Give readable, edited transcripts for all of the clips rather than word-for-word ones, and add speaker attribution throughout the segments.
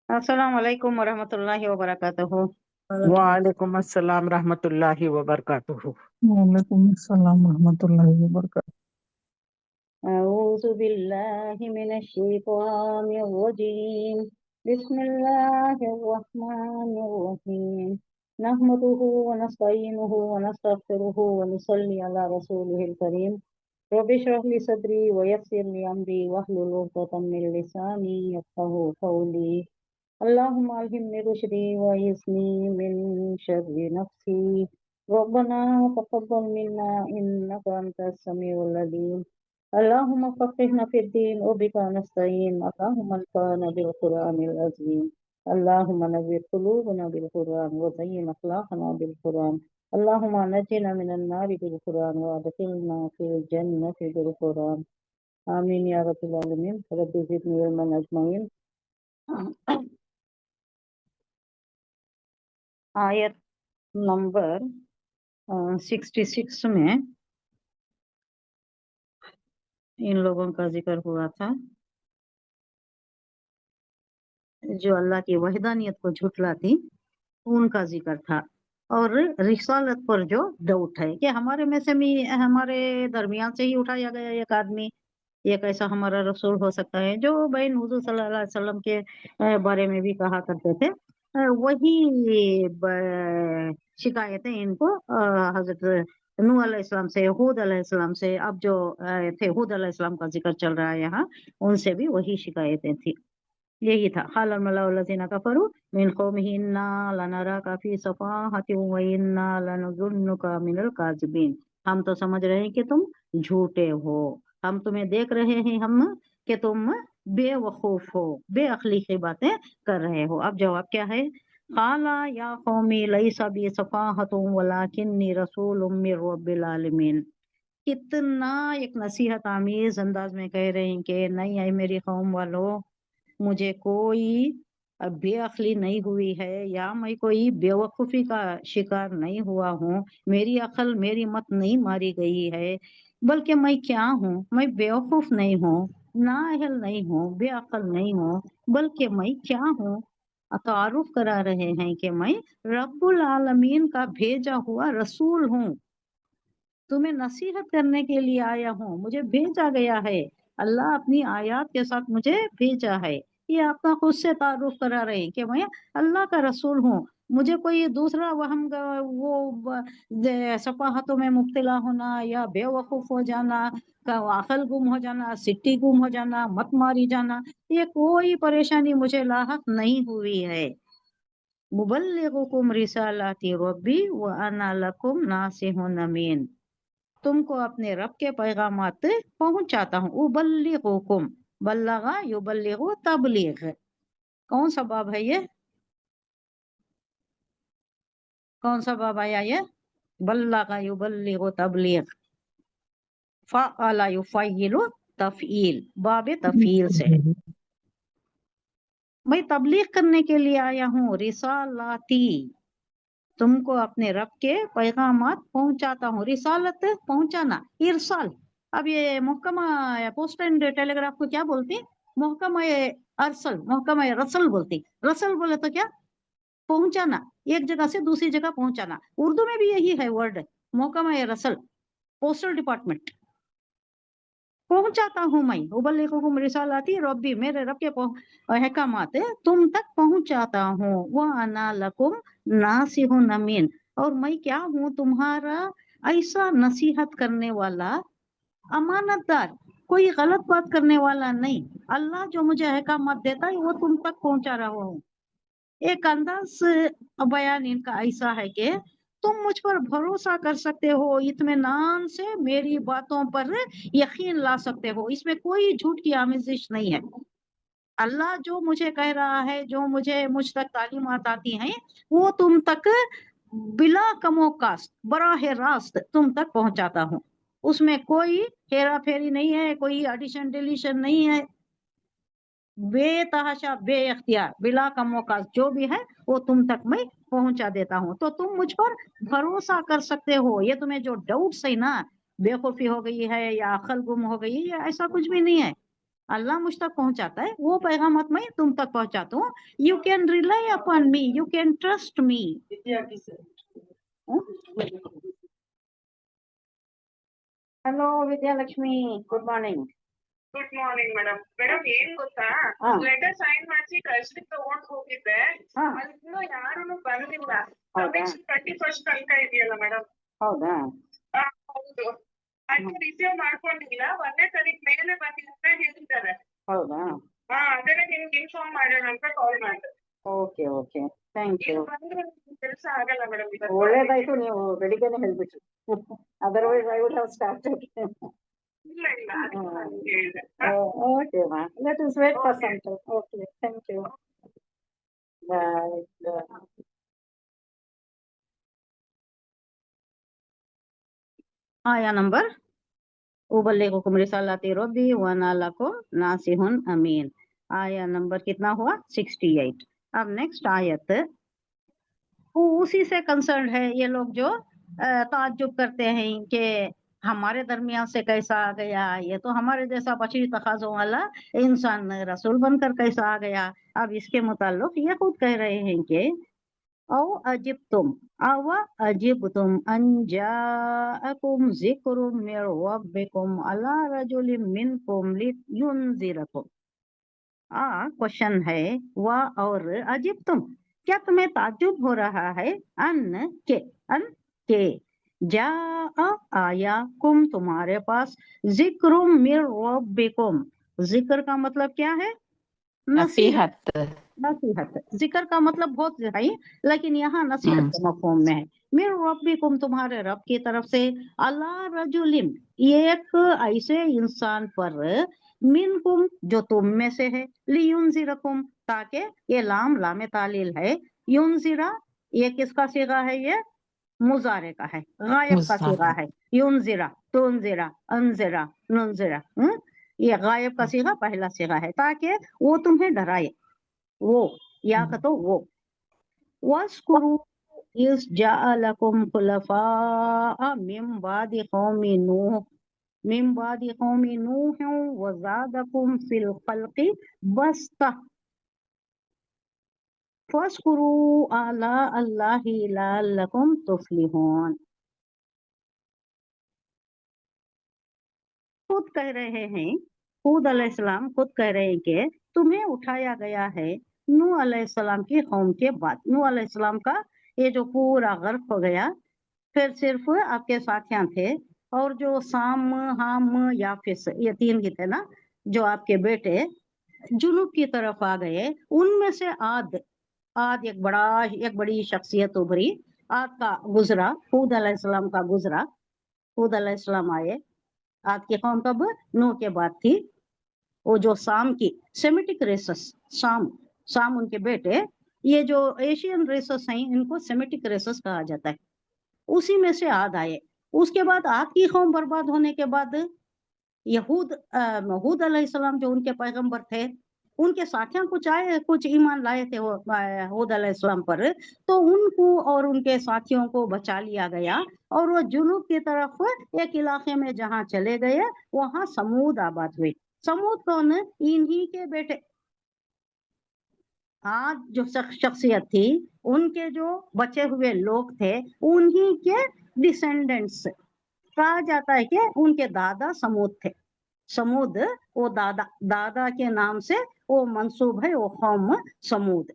Speaker 1: अस्सलाम वालेकुम वरहमतुल्लाहि वबरकातुहू।
Speaker 2: वालेकुम अस्सलाम रहमतुल्लाहि व बरकातुहू।
Speaker 3: वालेकुम अस्सलाम रहमतुल्लाहि व बरकातुहू।
Speaker 1: अऊज़ु बिल्लाहि मिनश शैतानिर रजीम। बिस्मिल्लाहिर रहमानिर रहीम। नहमदुहु व नस्तईनुहु व नस्तगफिरुहु व नुसल्ली अला रसूलिहिल करीम। रब्बि इश्रह ली सदरी व यस्सिर ली अमरी वहलुल उक़दतम मिन लिसानी यफ़क़हू क़ौली। अल्लाहुम्मा अल्हिमनी रुश्दी व इस्नी मिन शर्रि नफ्सी। रब्बना तक़ब्बल मिन्ना इन्नका अंतस समीउल अलीम। अल्लाहुम्मा फ़क़्हिना फ़िद्दीन व बिका नस्तईन। अल्लाहुम्मा अन्फ़अना बिल क़ुरआनिल अज़ीम। अल्लाहुम्मा नव्विर क़ुलूबना बिल क़ुरआन व ज़य्यिन अख़लाक़ना बिल क़ुरआन। अल्लाहुम्मा नज्जिना मिनन नारि बिल क़ुरआन व अदखिलना फ़िल जन्नति बिल क़ुरआन। आमीन या रब्बल आलमीन। रब्बि ज़िदनी इल्मन अजमईन। आयत नंबर 66 में इन लोगों का जिक्र हुआ था जो अल्लाह की वहदानियत को झुठलाती, उनका जिक्र था। और रिसालत पर जो डाउट है कि हमारे में से भी, हमारे दरमियान से ही उठाया गया एक आदमी, ये कैसा हमारा रसूल हो सकता है, जो बैन हुजूर सल्लल्लाहु अलैहि वसल्लम के बारे में भी कहा करते थे। वही शिकायतें इनको हजरत नूह अलैहिस्सलाम से, हूद अलैहिस्सलाम से, अब जो थे हूद अलैहिस्सलाम का जिक्र चल रहा है यहाँ, उनसे भी वही शिकायतें थी। यही था क़ालल मलाउ लज़ीना कफ़रू मिन क़ौमिही इन्ना लनराका फ़ी सफ़ाहतिन व इन्ना लनज़ुन्नुका मिनल काज़िबीन। हम तो समझ रहे हैं कि तुम झूठे हो, हम तुम्हें देख रहे हैं हम कि तुम बेवकूफ हो, बेअक्ली की बातें कर रहे हो। अब जवाब क्या है? क़ाला या क़ौमी लैसा बी सफ़ाहतुन वलाकिन्नी रसूलुम मिर रब्बिल आलमीन। कितना एक नसीहत आमीज अंदाज में कह रहे हैं कि नहीं है मेरी कौम वालों, मुझे कोई बेअक्ली नहीं हुई है या मैं कोई बेवकूफ़ी का शिकार नहीं हुआ हूँ, मेरी अकल मेरी मत नहीं मारी गई है, बल्कि मैं क्या हूँ? मैं बेवकूफ़ नहीं हूँ, नाअहल नहीं हूँ, बेअकल नहीं हूँ, बल्कि मैं क्या हूँ? तारुफ करा रहे हैं कि मैं रब्बुल आलमीन का भेजा हुआ रसूल हूँ, तुम्हें नसीहत करने के लिए आया हूँ, मुझे भेजा गया है, अल्लाह अपनी आयत के साथ मुझे भेजा है। ये अपना खुद से तारुफ करा रहे हैं कि मैं अल्लाह का रसूल हूँ। मुझे कोई दूसरा वहम वो सफाहतों में मुब्तला होना या बेवकूफ हो जाना, का अकल गुम हो जाना, सिट्टी गुम हो जाना, मत मारी जाना, ये कोई परेशानी मुझे लाहक नहीं हुई है। मुबल्लिगुकुम रिसालाति रब्बी व अना लकुम नासिहुन अमीन। तुमको अपने रब के पैगामात पहुंचाता हूँ। उबल्लिगुकुम, बल्लगा युबल्लिगु तबलीग। कौन सा बाब है ये? कौन सा बाब आया ये? बल्लगा युबल्लिगु तबलीग। फ़अला युफ़य्यिलु तफ़ईल, बाब तफ़ईल से है। मैं तबलीग करने के लिए आया हूँ। रिसालाती, तुमको अपने रब के पैगामात पहुंचाता हूँ। रिसालत पहुंचाना, इरसाल। अब ये महकमा पोस्ट एंड टेलीग्राफ को क्या बोलती? महकमा अरसल, महकमा रसल बोलती। रसल बोले तो क्या? पहुंचाना, एक जगह से दूसरी जगह पहुंचाना। उर्दू में भी यही है वर्ड, महकमा रसल, पोस्टल डिपार्टमेंट। पहुंचाता हूँ मैं, उबल्लिगुकुम रिसालाती रब्बी, मेरे रब के अहकामात तुम तक पहुंचाता हूँ। वह अना लकुम नासिहुन अमीन, और मैं क्या हूँ? तुम्हारा ऐसा नसीहत करने वाला, अमानतदार, कोई गलत बात करने वाला नहीं। अल्लाह जो मुझे अहकामात देता है वो तुम तक पहुंचा रहा हूँ। एक अंदाज बयान इनका ऐसा है कि तुम मुझ पर भरोसा कर सकते हो, इत्मीनान से मेरी बातों पर यकीन ला सकते हो, इसमें कोई झूठ की आमिज़श नहीं है। अल्लाह जो मुझे कह रहा है, जो मुझ तक तालीमात आती हैं, वो तुम तक बिला कमोकास्त, बराह रास्त तुम तक पहुंचाता हूँ। उसमें कोई हेरा फेरी नहीं है, कोई एडिशन डिलीशन नहीं है, बेतहाशा बे इख्तियार बिला कमोका जो भी है वो तुम तक मैं पहुंचा देता हूँ। तो तुम मुझ पर भरोसा कर सकते हो। ये तुम्हें जो डाउट्स है ना, बेवकूफी हो गई है या अकल गुम हो गई है, ऐसा कुछ भी नहीं है। अल्लाह मुझ तक पहुंचाता है, वो पैगाम मैं तुम तक पहुंचाता हूँ. You can rely upon me, you can trust me. Hello Vidya Lakshmi, good morning.
Speaker 2: Good morning madam. Madam ಏನ್ ಗೊತ್ತಾ,
Speaker 1: ಹಾ.
Speaker 2: ಲೆಟರ್ ಸೈನ್ ಮಾಡಿಸಿ ಕಳ್ಸ್ಲಿಕ್ಕೆ ತಗೊಂಡ್ ಹೋಗಿದ್ದೆ,
Speaker 1: ಹಾ.
Speaker 2: ಅಲ್ಲಿಂದ ಯಾರು ಬಂದಿಲ್ಲ.
Speaker 1: ಹೌದಾ?
Speaker 2: 31st ತನಕ ಇದೆಯಲ್ಲ ಮೇಡಮ್.
Speaker 1: ಹೌದಾ?
Speaker 2: ಹೌದು, ಅದು ರಿಸೀವ್ ಮಾಡ್ಕೊಂಡಿಲ್ಲ. 1ನೇ ತಾರೀಕು ಮೇಲೆ ಬಂದಿದೆ ಅಂತ ಹೇಳಿದ್ದಾರೆ.
Speaker 1: ಹೌದಾ?
Speaker 2: ಅದನ್ನ ನಿಮ್ಗೆ ಇನ್ಫಾರ್ಮ್ ಮಾಡೋಣ ಅಂತ ಕಾಲ್ ಮಾಡಿದೆ.
Speaker 1: Okay okay, thank you.
Speaker 2: ಕೆಲಸ ಆಗಲ್ಲ ಮೇಡಮ್.
Speaker 1: ಒಳ್ಳೇದಾಯ್ತು ನೀವು ಬೆಳಿಗ್ಗೆನೆ ಹೇಳ್ಬಿಟ್ರಿ. Otherwise I would have started.
Speaker 2: ಇಲ್ಲ ಇಲ್ಲ, ಅದಕ್ಕೆ ನಾನು ಹೇಳಿದೆ.
Speaker 1: ಓಕೆ ಮಾ, let us wait for some time. Okay, thank you. Bye. आया नंबर उबल्लिगुकुम रिसालाति रब्बी व अना लकुम नासिहुन अमीन. आया नंबर कितना हुआ? 68. अब नेक्स्ट आयत वो उसी से कंसर्न है. ये लोग जो ताज्जुब करते हैं कि हमारे दरमियान से कैसा आ गया, ये तो हमारे जैसा बशरी तकाज़ों वाला इंसान रसूल बनकर कैसा आ गया. अब इसके मुताल्लिक ये खुद कह रहे हैं कि औ अजिब्तुम अव अजिब्तुम अन जाअकुम ज़िक्रुम मिर रब्बिकुम अला रजुलिम मिनकुम लियुनज़िरकुम. क्वेश्चन है वा और अजिब्तुम, क्या तुम्हें ताज्जुब हो रहा है? अन के जा आया कुम तुम्हारे पास ज़िक्रुम मिर रब्बिकुम. जिक्र का मतलब क्या है? नसीहत. नसीहत. जिक्र का मतलब बहुत है, लेकिन यहाँ नसीहत के मफ़हूम में है. मिर रब्बिकुम तुम्हारे रब की तरफ से, अला रजुलिम एक ऐसे इंसान पर, मिनकुम जो तुम में से है, लियुनज़िरकुम ताकि, ये लाम लामे तालील है. युनज़िरा ये किसका सीगा है? ये मुजारे का है, गायब का सीगा है. युनज़िरा, तुनज़िरा, अनज़िरा, नुनज़िरा. ये गायब का सीगा पहला सीगा है, ताकि वो तुम्हें डराए. वो या तो वो. वस्कुरु इस जाअलकुम खुलफा मिन बादि कौमि नूह व ज़ादकुम फिल खल्क़ि बस्ता फस्कुरु अला अल्लाहि लअल्लकुम तुफ्लिहून. खुद कह रहे हैं, हूद अलैहिस्सलाम खुद कह रहे हैं कि तुम्हें उठाया गया है नूह अलैहिस्सलाम की कौम के बाद. नूह अलैहिस्सलाम का ये जो पूरा गर्क हो गया, फिर सिर्फ आपके साथियां थे, और जो साम हाम याफिस ये 3 ही थे ना, जो आपके बेटे जुनूब की तरफ आ गए. उनमें से आद एक बड़ी शख्सियत उभरी. आद का गुजरा, हूद अलैहिस्सलाम का गुजरा. हूद अलैहिस्सलाम आए. आद की कौम कब? नूह के बाद थी. वो जो साम की सेमिटिक रेसस, साम उनके बेटे, ये जो एशियन रेसस हैं इनको सेमिटिक रेसस कहा जाता है. उसी में से आद आए. उसके बाद आद की कौम बर्बाद होने के बाद हूद अलैहिस्सलाम जो उनके पैगंबर थे, उनके साथियां कुछ ईमान लाए थे हूद अलैहिस्सलाम पर, तो उनको और उनके साथियों को बचा लिया गया, और वो जुनूब की तरफ एक इलाके में जहां चले गए, वहां समूद आबाद हुए. समूद कौन? इन्हीं के बेटे. आज जो शख्सियत थी, उनके जो बचे हुए लोग थे, उन्हीं के डिसेंडेंट्स. कहा जाता है कि उनके दादा समूद थे. समूद वो दादा के नाम से वो मंसूब है, वो कौम समूद.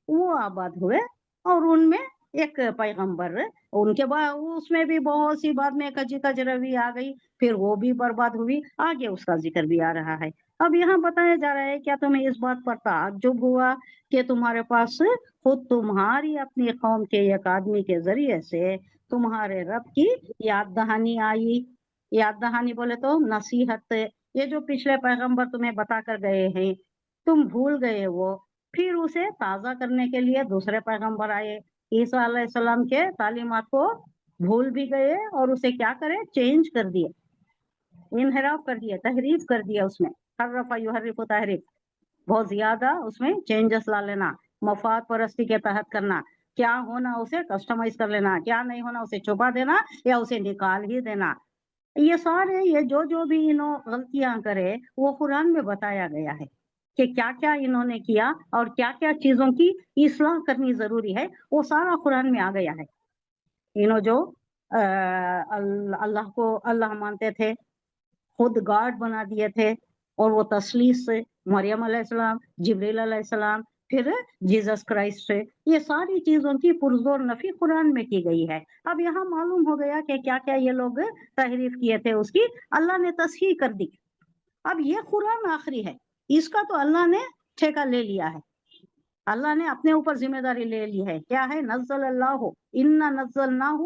Speaker 1: वो आबाद हुए, और उनमें एक पैगंबर, उनके बाद उसमें भी बहुत सी बाद में कजरवी आ गई, फिर वो भी बर्बाद हुई. आगे उसका जिक्र भी आ रहा है. अब यहाँ बताया जा रहा है, क्या तुम्हें इस बात पर ताज्जुब हुआ कि तुम्हारे पास खुद तुम्हारी अपनी कौम के एक आदमी के जरिए से तुम्हारे रब की याद दहानी आई. याद दहानी बोले तो नसीहत. ये जो पिछले पैगंबर तुम्हें बता कर गए हैं, तुम भूल गए वो, फिर उसे ताज़ा करने के लिए दूसरे पैगंबर आए. ईसा अलैहिस्सलाम के तालीमात को भूल भी गए, और उसे क्या करे? चेंज कर दिए, इनहराफ कर दिया, तहरीफ कर दिया. उसमें हर्रफा युहर्रिफु तहरीफ, बहुत ज्यादा उसमें चेंजेस ला लेना, मफाद परस्ती के तहत करना. क्या होना उसे कस्टमाइज कर लेना, क्या नहीं होना उसे छुपा देना या उसे निकाल ही देना. یہ سارے یہ جو بھی انہوں غلطیاں کرے وہ قرآن میں بتایا گیا ہے کہ کیا کیا انہوں نے کیا اور کیا کیا چیزوں کی اصلاح کرنی ضروری ہے، وہ سارا قرآن میں آ گیا ہے۔ انہوں جو اللہ کو اللہ مانتے تھے، خود گاڈ بنا دیے تھے، اور وہ تسلیس سے مریم علیہ السلام، جبریل علیہ السلام، پھر جیزس کرائسٹ سے، یہ ساری چیزوں کی پرزور نفی قرآن میں کی گئی ہے۔ اب یہاں معلوم ہو گیا کہ کیا کیا یہ لوگ تحریف کیے تھے، اس کی اللہ نے تصحیح کر دی۔ اب یہ قرآن آخری ہے، اس کا تو اللہ نے ٹھیکہ لے لیا ہے، اللہ نے اپنے اوپر ذمہ داری لے لی ہے۔ کیا ہے؟ نزل اللہ انا نزلناہ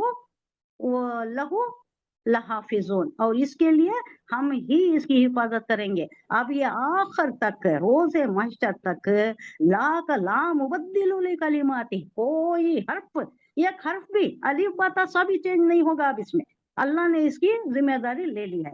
Speaker 1: لہو لحافظون، اور اس کے لیے ہم ہی اس کی حفاظت کریں گے۔ اب یہ آخر تک، روز محشر تک، لا کا لا مبدل لکلماتہ، کوئی حرف، ایک حرف بھی، الف با تا سا بھی چینج نہیں ہوگا اب اس میں، اللہ نے اس کی ذمہ داری لے لی ہے۔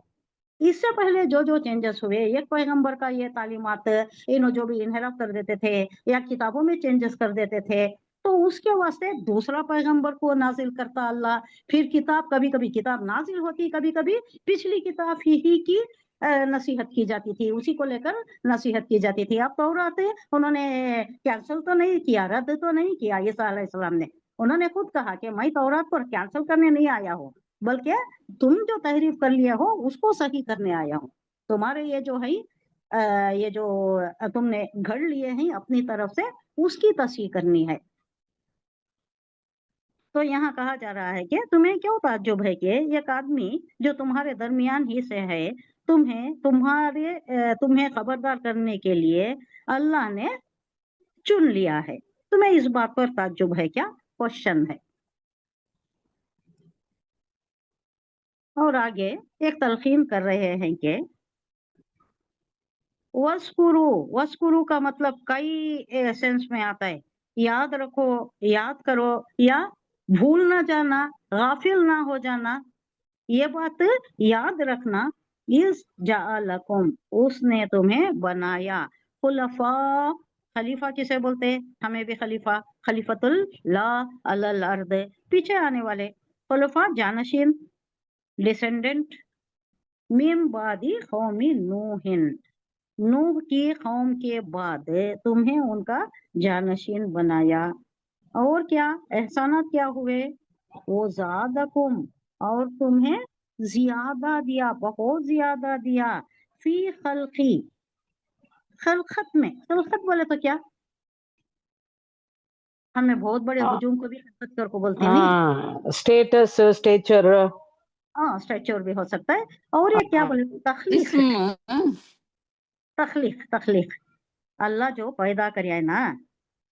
Speaker 1: اس سے پہلے جو چینجز ہوئے، ایک پیغمبر کا یہ تعلیمات انہوں جو بھی انحراف کر دیتے تھے یا کتابوں میں چینجز کر دیتے تھے، تو اس کے واسطے دوسرا پیغمبر کو نازل کرتا اللہ، پھر کتاب، کبھی کبھی کتاب نازل ہوتی، کبھی کبھی پچھلی کتاب ہی کی نصیحت کی جاتی تھی، اسی کو لے کر نصیحت کی جاتی تھی۔ اب تورات انہوں نے کینسل تو نہیں کیا، رد تو نہیں کیا عیسیٰ علیہ السلام نے، انہوں نے خود کہا کہ میں تورات پر کینسل کرنے نہیں آیا ہوں، بلکہ تم جو تحریف کر لیے ہو اس کو صحیح کرنے آیا ہوں، تمہارے یہ جو ہے یہ جو تم نے گھڑ لیے ہیں اپنی طرف سے، اس کی تصحیح کرنی ہے۔ تو یہاں کہا جا رہا ہے کہ تمہیں کیوں تعجب ہے کہ ایک آدمی جو تمہارے درمیان ہی سے ہے، تمہیں خبردار کرنے کے لیے اللہ نے چن لیا ہے، تمہیں اس بات پر تعجب ہے کیا؟ کوشچن ہے۔ اور آگے ایک تلقین کر رہے ہیں کہ وَاسْكُرُوا کا مطلب کئی سینس میں آتا ہے، یاد رکھو، یاد کرو، یا بھول نہ جانا، غافل نہ ہو جانا۔ یہ بات یاد رکھنا، اِذْ جَعَلَكُمْ، اس نے تمہیں بنایا، خلفاء، خلیفہ کسے بولتے ہیں؟ ہمیں بھی خلیفہ، خلیفۃ اللہ علی الارض، پیچھے آنے والے، خلفاء جانشین، ڈسینڈنٹ، من بعد قوم نوح، نوح کی قوم کے بعد تمہیں ان کا جانشین بنایا۔ اور کیا احسانات کیا ہوئے؟ وہ زادکم، اور تمہیں زیادہ دیا، بہت زیادہ دیا، فی خلقی، خلقت میں، خلقت بولے تو کیا؟ ہمیں بہت بڑے ہجوم کو بھی خلقت کر کو بولتے ہیں، نہیں؟
Speaker 4: اسٹیٹس، اسٹیچر،
Speaker 1: ہاں اسٹیچر بھی ہو سکتا ہے۔ اور یہ کیا بولے؟ تخلیق، تخلیق، تخلیق، اللہ جو پیدا کریا ہے نا،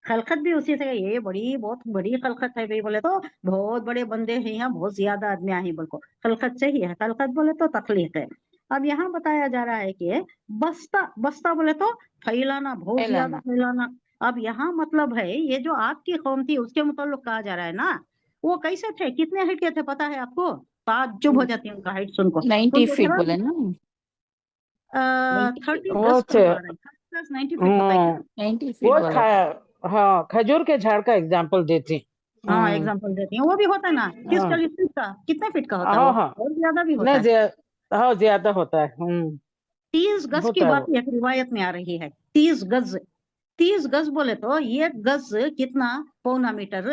Speaker 1: خلقت بھی اسی سے، یہ بہت بڑی خلقت ہے بھی بولے تو، بہت بڑے بندے ہیں یہاں، بہت زیادہ آدمی ہیں بلکہ خلقت سے ہی ہے، خلقت بولے تو تخلیق ہے۔ اب یہاں بتایا جا رہا ہے کہ بستہ، بستہ بولے تو پھیلانا، بہت زیادہ پھیلانا۔ اب یہاں مطلب ہے یہ جو آپ کی قوم تھی اس کے متعلق کہا جا رہا ہے نا، وہ کیسے تھے، کتنے ہائٹ کے تھے پتا ہے آپ کو؟ تعجب ہو جاتی ہے ان کا ہائٹ سن کو۔
Speaker 5: 90 فیٹ بولے نا،
Speaker 1: 30
Speaker 4: وہ
Speaker 1: گز
Speaker 4: تھے،
Speaker 1: پر آ رہا ہے، 90 فٹ ہوتا ہے کیا؟
Speaker 5: 90 فیٹ
Speaker 4: وہ
Speaker 5: بولا تھا۔
Speaker 4: ہاں کھجور کے جھاڑ کا ایگزامپل دیتی۔
Speaker 1: ہاں ایگزامپل دیتی ہیں، وہ بھی ہوتا ہے نا، کس
Speaker 4: ہاں
Speaker 1: فٹ کا، کتنے فٹ کا ہوتا ہے
Speaker 4: ہاں
Speaker 1: وہ،
Speaker 4: ہاں،
Speaker 1: اور زیادہ بھی ہوتا
Speaker 4: نہیں
Speaker 1: ہے۔
Speaker 4: ہاں زیادہ ہوتا ہے۔
Speaker 1: 30 گز کی
Speaker 4: ہوتا ہے
Speaker 1: بات
Speaker 4: وہ۔
Speaker 1: ایک روایت میں آ رہی ہے، 30 گز، 30 گز بولے تو ایک گز کتنا؟ پونا میٹر،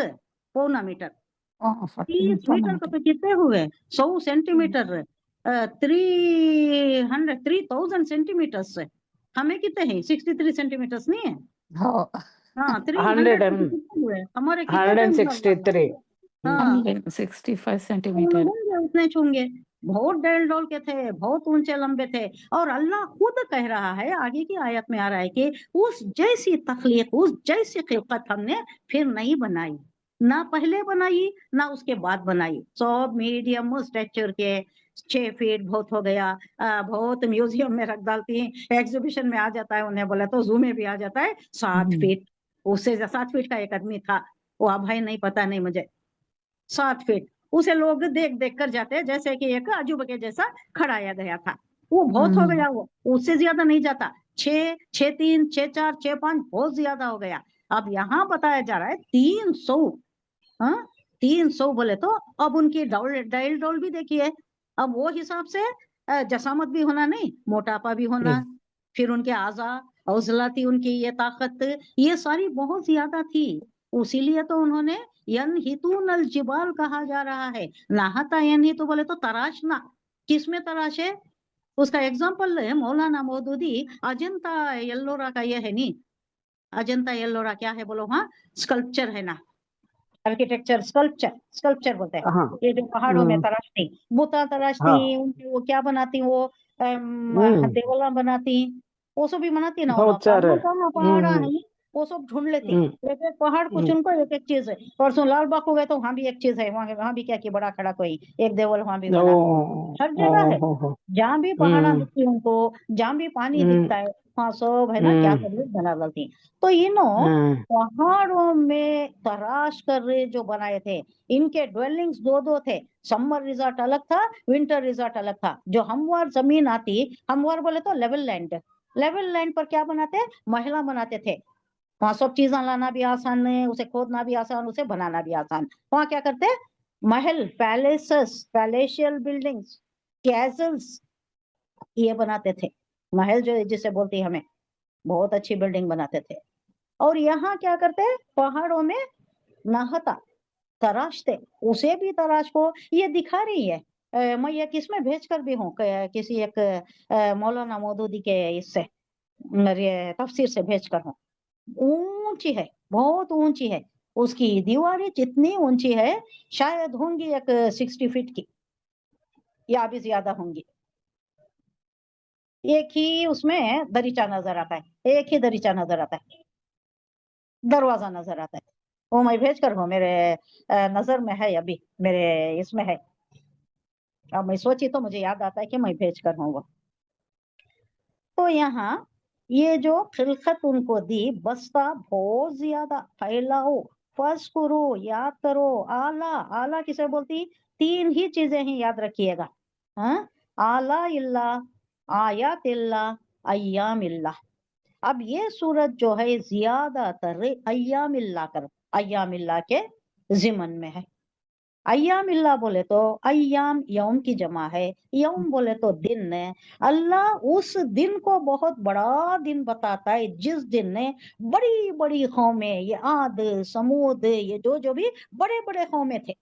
Speaker 1: پونا میٹر، 30 میٹر کا تو کتنے ہوئے؟ 100 سینٹی میٹر، 3000 سینٹی میٹر، ہمیں کتنے ہیں؟ 63 سینٹی میٹر نہیں ہے؟ ہاں 300 کتنے ہوئے ہمارے، کتنے ٹائم لگ رہا
Speaker 4: 163۔
Speaker 1: ہے؟ ہاں
Speaker 5: 165 سینٹی میٹر۔
Speaker 1: اتنے چونگے، بہت ڈیل ڈول کے تھے، بہت اونچے لمبے تھے۔ اور اللہ خود کہہ رہا ہے، آگے کی آیت میں آ رہا ہے کہ اس جیسی تخلیق، اس جیسی خلقت ہم نے پھر نہیں بنائی، نہ پہلے بنائی نہ اس کے بعد بنائی۔ سب میڈیم اسٹیچر کے، 6 فٹ بہت ہو گیا، بہت میوزیم میں رکھ ڈالتی ہیں، ایگزیبیشن میں آ جاتا ہے، انہیں بولا تو زو میں بھی آ جاتا ہے، 7 فٹ، اس سے 7 فٹ کا ایک آدمی تھا، وہ اب ہے نہیں، پتا نہیں مجھے، 7 فٹ، اسے لوگ دیکھ دیکھ کر جاتے جیسے کہ ایک عجوبہ کے جیسا کھڑایا گیا تھا، وہ بہت ہو گیا، وہ اس سے زیادہ نہیں جاتا، 6، 6، 3، 6، 4، 6، 5 بہت زیادہ ہو گیا۔ اب یہاں بتایا جا رہا ہے 300، 300 بولے تو اب ان کی ڈائل ڈول بھی دیکھیے، अब वो हिसाब से जसामत भी होना नहीं, मोटापा भी होना, फिर उनके आजा हौसला थी, उनकी ये ताकत, ये सारी बहुत ज्यादा थी। इसीलिए तो उन्होंने यनहितूनल जिबाल कहा जा रहा है। नाहता यनहितू बोले तो तराशना, किसमें तराश है? उसका एग्जाम्पल है मौलाना मौदूदी, अजंता एल्लोरा का ये है नी, अजंता एल्लोरा क्या है बोलो? हाँ, स्कल्पचर है ना, आर्किटेक्चर, स्कल्पचर बोलते हैं।
Speaker 4: हाँ
Speaker 1: ये जो पहाड़ों में तराशती, बुता तराशती,
Speaker 4: हाँ
Speaker 1: उनकी वो क्या बनाती, वो देवला बनाती, वो सब भी बनाती ना,
Speaker 4: बहुत सारे
Speaker 1: कहाँ पहाड़ है, वो सब ढूंढ लेती। एक एक पहाड़ कुछ उनको एक एक चीज है। परसों लाल बाग को गए तो वहां भी एक चीज है, वहां भी क्या की बड़ा खड़ा कोई एक देवल वहां भी बना। हर जगह है, जहाँ भी पहाड़ा दिखती उनको, जहाँ भी पानी दिखता है, वहाँ सब है ना, क्या कर बना डालती। तो इन्हों पहाड़ों में तराश कर रहे जो बनाए थे, इनके ड्वेलिंग्स दो दो थे। समर रिजॉर्ट अलग था, विंटर रिजॉर्ट अलग था। जो हमवार जमीन आती, हमवार बोले तो लेवल लैंड, लेवल लैंड पर क्या बनाते, महला बनाते थे। वहां सब चीजें लाना भी आसान है, उसे खोदना भी आसान, उसे बनाना भी आसान। वहां क्या करते, महल, पैलेसेस, पैलेशियल बिल्डिंग्स, कैसल्स, ये बनाते थे। महल जो जिसे बोलती है हमें, बहुत अच्छी बिल्डिंग बनाते थे। और यहाँ क्या करते, पहाड़ों में नहाता, तराशते, उसे भी तराश को ये दिखा रही है। मैं ये किसमें भेज कर भी हूँ, किसी एक मौलाना मौदूदी के इससे मेरे तफसीर से भेज कर हूँ। ऊंची है, बहुत ऊंची है, उसकी दीवारें जितनी ऊंची है शायद होंगी एक 60 फीट की, या भी ज्यादा होंगी। एक ही उसमें दरीचा नजर आता है, एक ही दरीचा नजर आता है, दरवाजा नजर आता है। वो मैं भेज कर हूँ, मेरे नजर में है, अभी मेरे इसमें है। अब मैं सोची तो मुझे याद आता है कि मैं भेज कर हूँ वो। तो यहाँ ये जो खिलकत उनको दी, बस्ता बहुत ज्यादा, फैलाओ, फर्ज करो, याद करो, आला, आला किसे बोलती, तीन ही चीजें ही याद रखिएगा। हाँ, आला इल्ला, आयात इल्ला, अय्याम इल्ला। अब ये सूरत जो है ज्यादातर अय्याम इल्ला कर, अय्याम इल्ला के जिमन में है। अय्याम इल्ला बोले तो अय्याम यौम की जमा है, यौम बोले तो दिन है। अल्लाह उस दिन को बहुत बड़ा दिन बताता है जिस दिन ने बड़ी बड़ी कौमें, ये आद समूद, ये जो भी बड़े बड़े कौमें थे,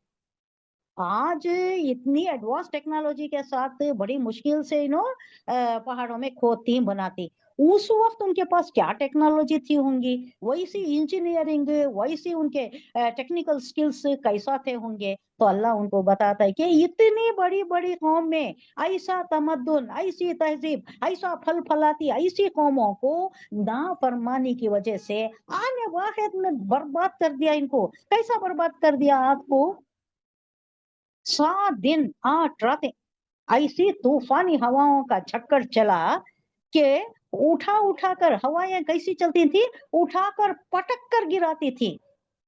Speaker 1: आज इतनी एडवांस टेक्नोलॉजी के साथ बड़ी मुश्किल से पहाड़ों में खोदती बनाती। उस वक्त उनके पास क्या टेक्नोलॉजी थी होंगी, वैसी इंजीनियरिंग, वैसी उनके टेक्निकल स्किल्स कैसा थे होंगे। तो अल्लाह उनको बताता है कि इतनी बड़ी बड़ी कौम में ऐसा तमद्दुन, ऐसी तहजीब, ऐसा फल फलाती ऐसी कौमों को नाफरमानी की वजह से आने वाहिद में बर्बाद कर दिया। इनको कैसा बर्बाद कर दिया? आपको 7 दिन 8 रातें ऐसी तूफानी हवाओं का झक्कर चला कि उठा उठा कर हवाएं कैसी चलती थी, उठाकर पटक कर गिराती थी।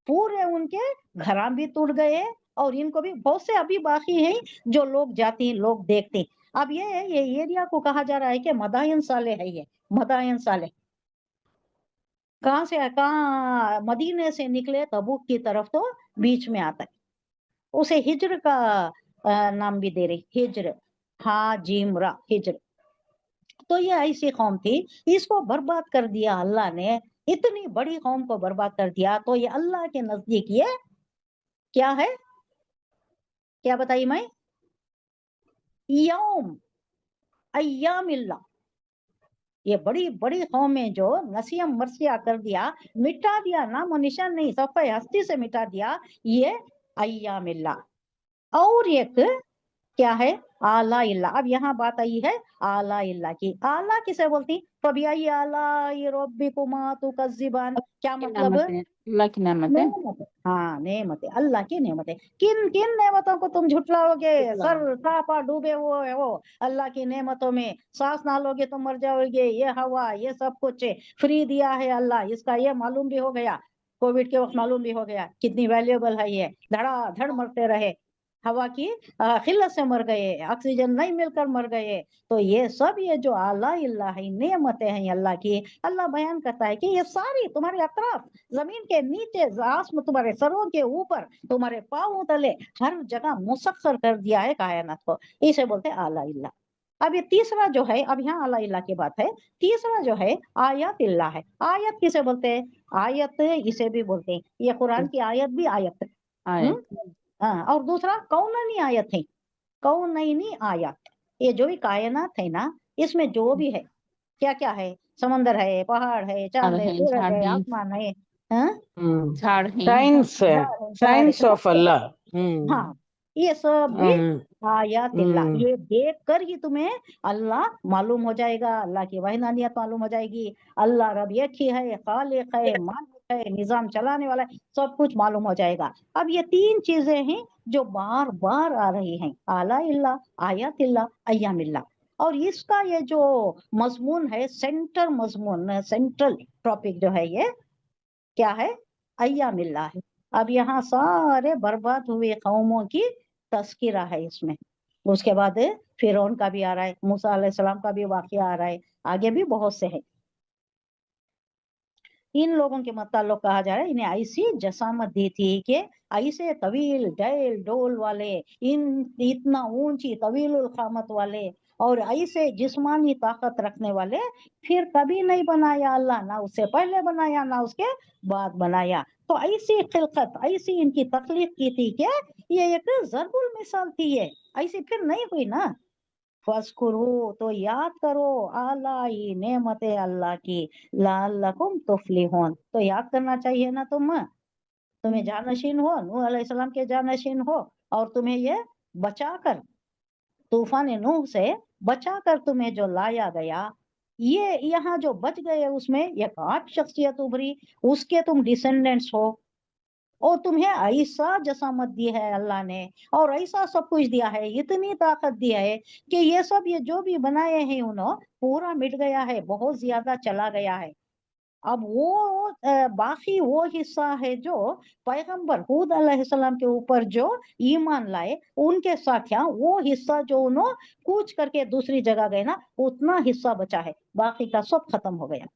Speaker 1: पूरे उनके घर भी टूट गए, और इनको भी बहुत से अभी बाकी हैं जो लोग जाती, लोग देखते। अब ये एरिया को कहा जा रहा है कि मदायन साले है, ये मदायन साले कहाँ से, कहाँ मदीने से निकले तबूक की तरफ तो बीच में आता है। उसे हिज्र का नाम भी दे रही, हिज्र, हा जीम रा, हिज्र। तो ये ऐसी कौम थी, इसको बर्बाद कर दिया अल्लाह ने, इतनी बड़ी कौम को बर्बाद कर दिया। तो ये अल्लाह के नजदीक ये क्या है, क्या बताई मैं, यौम अय्यामिल्ला। ये बड़ी बड़ी कौमें जो नसियम मरसिया कर दिया, मिटा दिया, नामो निशान नहीं, सफ़े हस्ती से मिटा दिया, ये अय्यामिल्ला। और एक क्या है, आला इल्ला। अब यहाँ बात आई है आला इल्ला की। आला किसे बोलती, फबियाई आला ये रब्बिकुमा तुकज़्ज़िबान, क्या मतलब?
Speaker 5: अल्लाह की नेमत है।
Speaker 1: नेमत, हाँ नेमत, अल्लाह की नेमत है। किन किन नेमतों को तुम झुटलाओगे? सर कापा डूबे हुए हो अल्लाह की नेमतों में, सांस ना लोगे तो मर जाओगे। ये हवा, ये सब कुछ फ्री दिया है अल्लाह, इसका ये मालूम भी हो गया, कोविड के वक्त मालूम भी हो गया कितनी वैल्यूएबल है ये, धड़ाधड़ मरते रहे। हवा की खिल्लत से मर गए, ऑक्सीजन नहीं मिलकर मर गए। तो ये सब ये जो आला इल्ला है, नेमतें हैं अल्लाह की, अल्लाह बयान करता है कि ये सारी तुम्हारे अतराफ, जमीन के नीचे, आसमान, तुम्हारे सरों के ऊपर, तुम्हारे पाँव तले, हर जगह मुसख्खर कर दिया है कायनात को। इसे बोलते हैं आला इल्ला। अब ये तीसरा जो है, अब यहाँ आला इल्ला की बात है, तीसरा जो है आयत इल्ला है। आयत किसे बोलते हैं? आयत इसे भी बोलते हैं, ये कुरान की आयत भी आयत है।
Speaker 5: आयत
Speaker 1: हाँ, और दूसरा कौननी आयत है, कौननी आयत, ये जो भी कायनात है ना, इसमें जो भी है, क्या क्या है, समंदर है, पहाड़ है, चांद है,
Speaker 5: है,
Speaker 1: सूरज
Speaker 5: झाड़
Speaker 1: है,
Speaker 5: है,
Speaker 1: आसमान है, हाँ?
Speaker 5: झाड़ है,
Speaker 4: Signs,
Speaker 1: झाड़ है, झाड़ है,
Speaker 4: signs
Speaker 1: सब
Speaker 4: of Allah.
Speaker 1: हाँ, ये सब भी आयातिल्ला,
Speaker 4: हम्म।
Speaker 1: ये देख कर ही तुम्हें अल्लाह मालूम हो जाएगा, अल्लाह की वहदानियत मालूम हो जाएगी, अल्लाह रब एक ही है, खालिक है, मालिक है, निजाम चलाने वाला है, सब कुछ मालूम हो जाएगा। अब ये तीन चीजें हैं जो बार बार आ रही हैं, आला इल्ला, आयातिल्ला, अय्यामिल्ला। और इसका ये जो मजमून है, सेंटर मजमून, सेंट्रल टॉपिक जो है, ये क्या है? अय्यामिल्ला है। अब यहाँ सारे बर्बाद हुए कौमों की तस्किरा है इसमें। उसके बाद फिरौन का भी आ रहा है, मूसा अलैहिस्सलाम का भी वाकया आ रहा है, आगे भी बहुत से है। इन लोगों के मतलब कहा जा रहा है, इन्हें ऐसी जसामत दी थी कि ऐसे तवील डैल डोल वाले, इतना ऊंची तवील खामत वाले और ऐसे जिस्मानी ताकत रखने वाले फिर कभी नहीं बनाया अल्लाह, ना उससे पहले बनाया ना उसके बाद बनाया। तो ऐसी खिलकत, ऐसी इनकी तख्लीक की थी कि ये एक जरबुल मिसाल थी, ये ऐसी फिर नहीं हुई ना। फस्कुरू, तो याद करो, आलाई नेमते अल्लाह की, लअल्लकुम तुफ्लिहून, तो याद करना चाहिए ना तुम्हें जानशीन हो, नूह अलैहिस्सलाम के जानशीन हो, और तुम्हें ये बचाकर, तूफान नूह से बचाकर तुम्हें जो लाया गया, ये यहाँ जो बच गए उसमें एक आठ शख्सियत उभरी, उसके तुम डिसेंडेंट्स हो, और तुम्हें ऐसा जसामत दी है अल्लाह ने, और ऐसा सब कुछ दिया है, इतनी ताकत दिया है कि ये सब, ये जो भी बनाए हैं उन्होंने पूरा मिट गया है, बहुत ज्यादा चला गया है। अब वो बाकी वो हिस्सा है जो पैगंबर हूद अलैहिस्सलाम के ऊपर जो ईमान लाए, उनके साथ यहाँ वो हिस्सा जो उन्होंने कूच करके दूसरी जगह गए ना, उतना हिस्सा बचा है, बाकी का सब खत्म हो गया।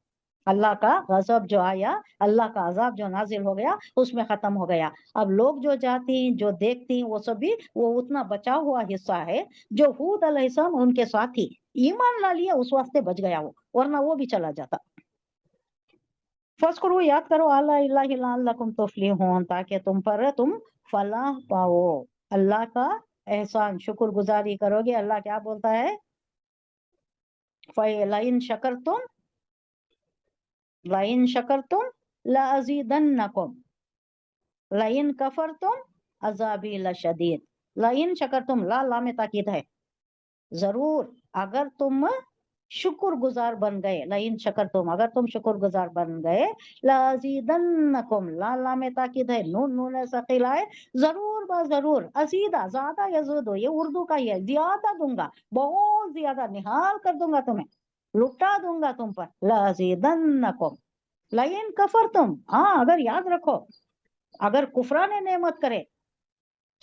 Speaker 1: अल्लाह का गजब जो आया, अल्लाह का अजाब जो नाजिल हो गया, उसमें खत्म हो गया। अब लोग जो जाती जो देखती वो सब भी वो उतना बचा हुआ हिस्सा है जो हूद अलैहिस्सलाम उनके साथ ही ईमान ला लिया, उस वास्ते बच गया वो, वरना वो भी चला जाता। फर्स्ट करो, याद करो, अल्लाह इल्लाहि लअल्लकुम तुफ्लिहून, ताकि तुम फलाह पाओ। अल्लाह का एहसान, शुक्र गुजारी करोगे। अल्लाह क्या बोलता है? लाइन शकरतुम लाअज़ीदन्नकुम लाइन कफरतुम अज़ाबी लशदीद। लाइन शकरतुम, ला में ताकीद है, जरूर अगर तुम शुक्र गुजार बन गए, लाइन शकरतुम, अगर तुम शुक्र गुजार बन गए, लाज़ीदन्नकुम, ला में ताकीद है, नून सकीला है, जरूर जरूर, अजीदा, ज्यादा यज़ूदो, ये उर्दू का ही है, ज्यादा दूंगा, बहुत ज्यादा निहाल कर दूंगा तुम्हें, लुटा दूंगा तुम पर, लाज़ीदन्नकुम। लाइन कफर तुम, हाँ अगर याद रखो, अगर कुफराने नेमत करे,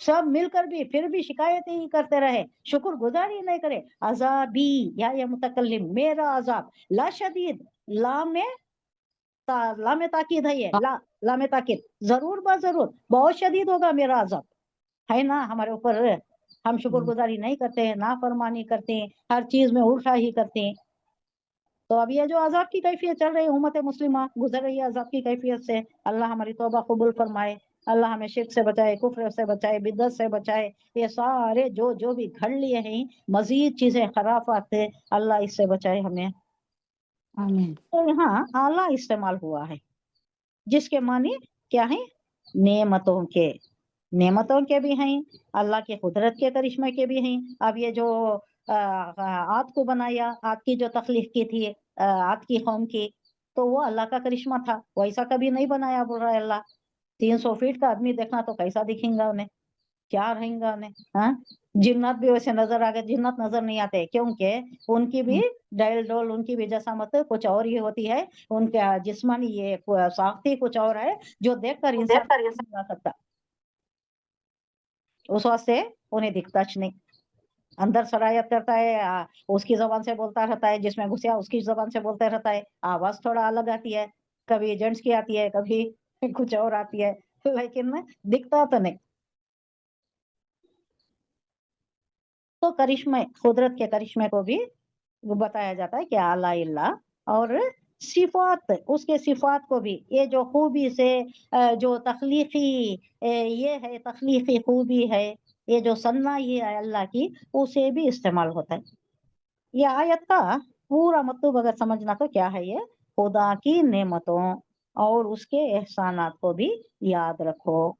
Speaker 1: सब मिलकर भी फिर भी शिकायत ही करते रहे, शुक्र गुजारी नहीं करे, अजाबी, या मुतकल्लिम, मेरा अजाब, ला शदीद, ला में ताकीद है, ये ला में ताकीद, जरूर जरूर बहुत शदीद होगा मेरा अजाब, है ना हमारे ऊपर। हम शुक्र गुजारी नहीं करते हैं, नाफरमानी करते हैं, हर चीज में उल्टा ही करते हैं। तो अब ये जो अजाब की कैफियत चल रही है, उम्मत मुस्लिमा गुजर रही है अजाब की कैफियत से, अल्लाह हमारी तौबा कबूल फरमाए, अल्लाह हमें शिर्क से बचाए, कुफ्र से बचाए, बिदअत से बचाए, ये सारे जो भी घड़ लिए हैं मजीद चीजें खराफात थे, अल्लाह इससे बचाए हमें।
Speaker 5: आमीन।
Speaker 1: तो यहाँ आला इस्तेमाल हुआ है, जिसके मानी क्या है? नेमतों के भी हैं, अल्लाह के कुदरत के करिश्मे के भी हैं। अब ये जो आद को बनाया, आद की जो तख्लीक की थी, आद की कौम की, तो वो अल्लाह का करिश्मा था, वैसा कभी नहीं बनाया, बोल रहा है अल्लाह। 300 फीट का आदमी देखना तो कैसा दिखेगा उन्हें, क्या रहेगा उन्हें, हाँ? जिन्नत भी वैसे नजर आ गए, जिन्नत नजर नहीं आते, क्योंकि उनकी भी डायल डोल, उनकी भी जसामत कुछ और ही होती है, उनका जिस्मानी ये साख्ती कुछ और है जो देखकर इंसान नहीं आ सकता। उस वास्ते उन्हें दिखता नहीं, अंदर सरायत करता है, उसकी जबान से बोलता रहता है, जिसमें घुसा उसकी जबान से बोलता रहता है, आवाज थोड़ा अलग आती है, कभी जेंट्स की आती है, कभी कुछ और आती है, लेकिन दिखता तो नहीं। तो करिश्मे, कुदरत के करिश्मे को भी बताया जाता है कि आला इल्ला, और सिफात, उसके सिफात को भी, ये जो खूबी से जो तख्लीकी ये है, तख्लीकी खूबी है, ये जो सन्नाई है अल्लाह की, उसे भी इस्तेमाल होता है। ये आयत का पूरा मतलब अगर समझना तो क्या है, ये खुदा की नेमतों और उसके एहसानात को भी याद रखो।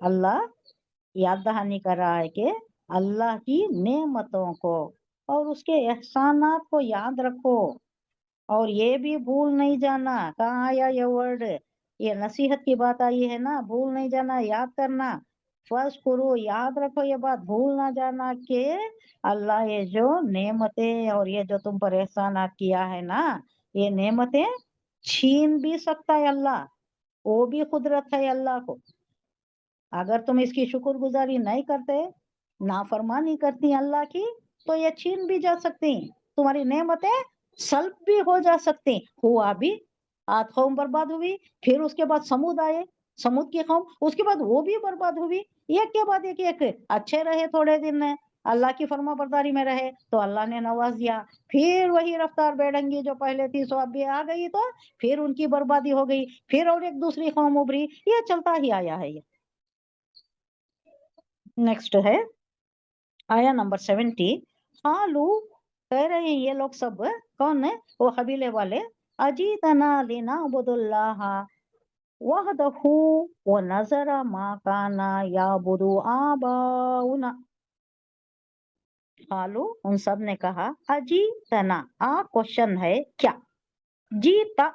Speaker 1: अल्लाह याद दहानी कर रहा है कि अल्लाह की नेमतों को और उसके एहसानात को याद रखो, और ये भी भूल नहीं जाना। कहाँ आया ये वर्ड, ये नसीहत की बात आई है ना, भूल नहीं जाना, याद करना। फर्स्ट करो, याद रखो, ये बात भूल ना जाना कि अल्लाह ये जो नेमतें और ये जो तुम पर एहसानात किया है ना, ये नेमतें छीन भी सकता है अल्लाह, वो भी कुदरत है अल्लाह को। अगर तुम इसकी शुक्रगुजारी नहीं करते, नाफरमानी करती अल्लाह की, तो ये छीन भी जा सकती, तुम्हारी नेमतें सल्ब भी हो जा सकती। हुआ भी, आद कौम बर्बाद हुई, फिर उसके बाद समूद आए, समूद की कौम, उसके बाद वो भी बर्बाद हुई, एक के बाद एक अच्छे रहे, थोड़े दिन में अल्लाह की फर्मा बरदारी में रहे तो अल्लाह ने नवाज दिया, फिर वही रफ्तार बेढंगी जो पहले थी सो अब भी आ गई, तो फिर उनकी बर्बादी हो गई, फिर और एक दूसरी कौम उभरी, ये चलता ही आया है। ये नेक्स्ट है आया नंबर 70। हालू, कह रहे हैं ये लोग सब, कौन है वो कबीले वाले, अजीतना लिना अबुदुल्लाह वहदहू व नजरा मा काना याबुदु आबाउना। हालू, उन सब ने कहा, अजीतना, आ क्वेश्चन है क्या, जीता,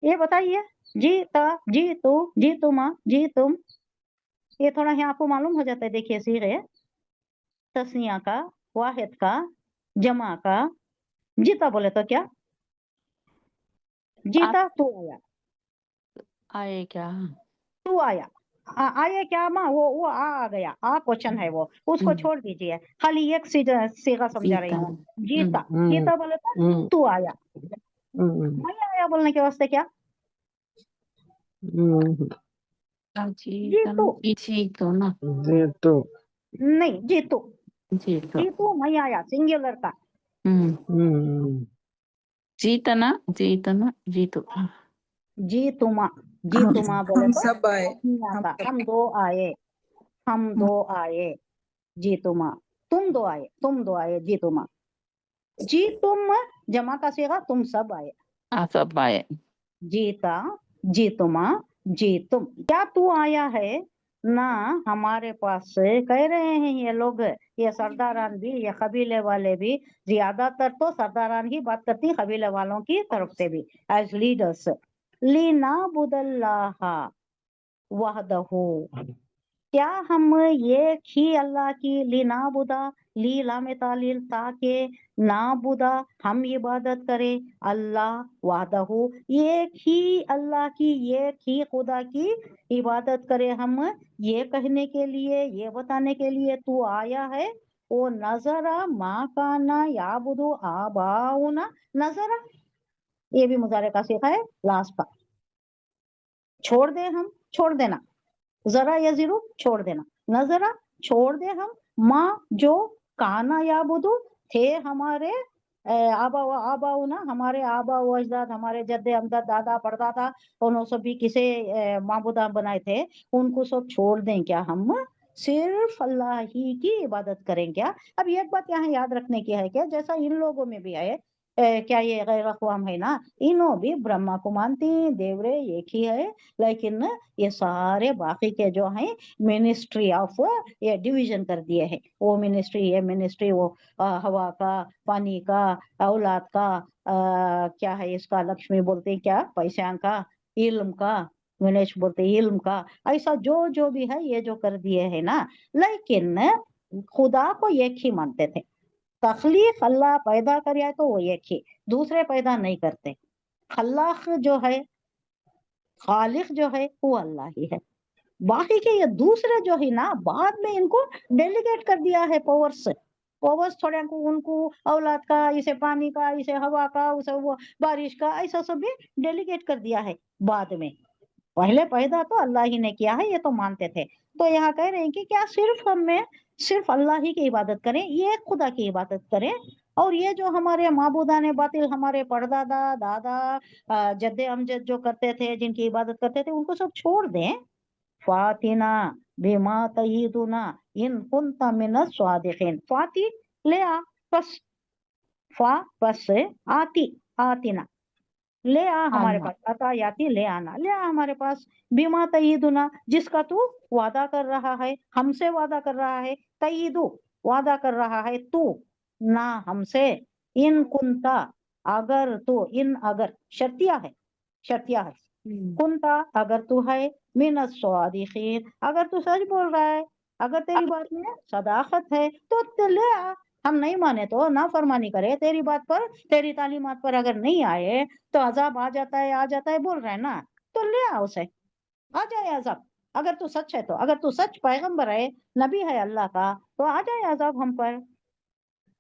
Speaker 1: ये बताइए, जीता, जी तू, जी तुमा, जी तुम, ये थोड़ा यहाँ आपको मालूम हो जाता है। देखिए सीगे तस्निया का, वाहिद का, जमा का, जीता बोले तो क्या, जीता तू आया,
Speaker 5: आए क्या?
Speaker 1: तू आया, आए क्या माँ, वो आ गया, आ क्वेश्चन है, वो उसको छोड़ दीजिए, खाली एक सीगा समझा रही हूँ, जीता, जीता बोले तो तू आया, मैं आया बोलने के वास्ते क्या, जीतू,
Speaker 5: जीतो ना,
Speaker 4: तो
Speaker 1: नहीं जीतू,
Speaker 5: जीतो।
Speaker 1: जीतू मैं आया, सिंगुलर का,
Speaker 5: जीतना, जीतना, जीतो।
Speaker 1: जी तुमा, जी तुमा बोले
Speaker 3: हम
Speaker 1: तो
Speaker 3: सब आए,
Speaker 1: तस्निया
Speaker 3: हम
Speaker 1: का,
Speaker 3: सब
Speaker 1: हम दो आए, हम दो आए, जी तुमा, तुम दो आए, तुम दो आए, जी तुमा, जी तुम जमा का सीगा, तुम सब आए,
Speaker 5: सब आए।
Speaker 1: जीता, जी तुमा, जी तुम, क्या तू आया है ना हमारे पास, कह रहे हैं ये लोग, ये सरदारान भी, ये कबीले वाले भी, ज्यादातर तो सरदारान ही बात करती, कबीले वालों की तरफ से भी, एज लीडर्स, लीना बुदल्लाहा वहदहू, क्या हम एक ही अल्लाह की लीनाबुदा, ली लाम तालील, ताकि नाबुदा, हम इबादत करें, अल्लाह वाहदहू, एक ही अल्लाह की, एक ही खुदा की इबादत करें हम, ये कहने के लिए, ये बताने के लिए तू आया है। वो नजरा माँ काना याबुदु आबाउना, नजरा ये भी मुजारे का सीखा है लास्ट का, छोड़ दे हम, छोड़ देना, जरा यजीरु छोड़ देना, नजरा छोड़ दे हम, माँ जो काना याबुदु थे हमारे आबाऊ ना, हमारे आबा व अजदाद, हमारे जद्दे अमदद, दादा परदादा, उन्होंने सब भी किसे माबूदा बनाए थे, उनको सब छोड़ दें क्या हम, सिर्फ अल्लाह ही की इबादत करें क्या। अब एक बात यहाँ याद रखने की है क्या, जैसा इन लोगों में भी है, क्या ये गैर अक़वाम है ना, इन्हों भी ब्रह्मा को मानती, देवरे एक ही है, लेकिन ये सारे बाकी के जो हैं मिनिस्ट्री ऑफ, ये डिवीजन कर दिए हैं, वो मिनिस्ट्री, ये मिनिस्ट्री, वो हवा का, पानी का, औलाद का, क्या है इसका, लक्ष्मी बोलते हैं क्या, पैसा का, इल्म का, गणेश बोलते हैं इल्म का, ऐसा जो जो भी है ये जो कर दिए है ना, लेकिन खुदा को एक ही मानते थे, तखलीक अल्लाह पैदा करे तो वो एक ही, दूसरे पैदा नहीं करते, खल्लाक जो है, खालिक जो है वो अल्लाह ही है, बाकी के ये दूसरे जो है ना बाद में इनको डेलीगेट कर दिया है पावर्स थोड़े को उनको औलाद का, इसे पानी का, इसे हवा का, उसे वो बारिश का, ऐसा सब भी डेलीगेट कर दिया है बाद में। पहले पैदा तो अल्लाह ही ने किया है, ये तो मानते थे। तो यहाँ कह रहे हैं कि क्या सिर्फ अल्लाह ही की इबादत करें, ये खुदा की इबादत करें, और ये जो हमारे माबूदाने बातिल, हमारे परदादा दादा जद्दे अमजद जो करते थे, जिनकी इबादत करते थे, उनको सब छोड़ दें। फातिना बिमा तयीदुना इन कुंता मिनस स्वादिकीन। फाती ले आ, बस फा बस आतिना ले आ हमारे
Speaker 5: आना
Speaker 1: पास, अता याति ले आना, ले आ हमारे पास, बीमा तयीदुना जिसका तू वादा कर रहा है, हमसे वादा कर रहा है, तयीदु वादा कर रहा है तू ना हमसे, इन कुंता अगर तू, इन अगर शर्तिया है कुंता अगर तू है, मिनस स्वादिकीन अगर तू सच बोल रहा है, अगर तेरी बात में सदाकत है तो ले आ। हम नहीं माने तो ना फरमानी करे, तेरी बात पर, तेरी तालीमात पर अगर नहीं आए तो अजाब आ जाता है बोल रहा है ना, तो ले आ उसे, आ जाए अजाब। अगर तू सच है तो, अगर तू सच पैगंबर है, नबी है अल्लाह का, तो आ जाए अजाब हम पर।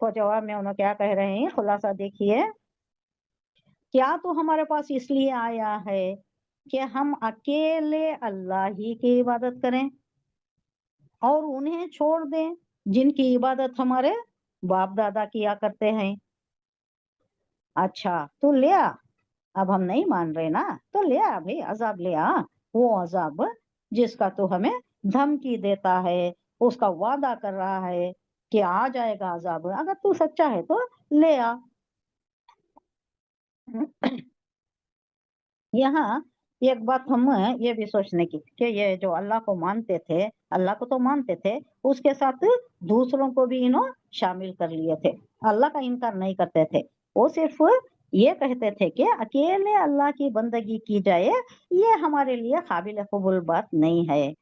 Speaker 1: तो जवाब में उन्होंने क्या कह रहे हैं, खुलासा देखिए, क्या तो हमारे पास इसलिए आया है कि हम अकेले अल्लाह ही की इबादत करें और उन्हें छोड़ दें जिनकी इबादत हमारे बाप दादा किया करते हैं। अच्छा तो ले आ, अब हम नहीं मान रहे ना, तो ले आ भाई, अजाब ले आ, वो अजाब जिसका तू हमें धमकी देता है, उसका वादा कर रहा है कि आ जाएगा अजाब, अगर तू सच्चा है तो ले आ। यहाँ एक बात हम ये भी सोचने की कि ये जो अल्लाह को मानते थे, अल्लाह को तो मानते थे, उसके साथ दूसरों को भी इन्हों शामिल कर लिए थे, अल्लाह का इनकार नहीं करते थे। वो सिर्फ ये कहते थे कि अकेले अल्लाह की बंदगी की जाए, ये हमारे लिए काबिल कबूल बात नहीं है।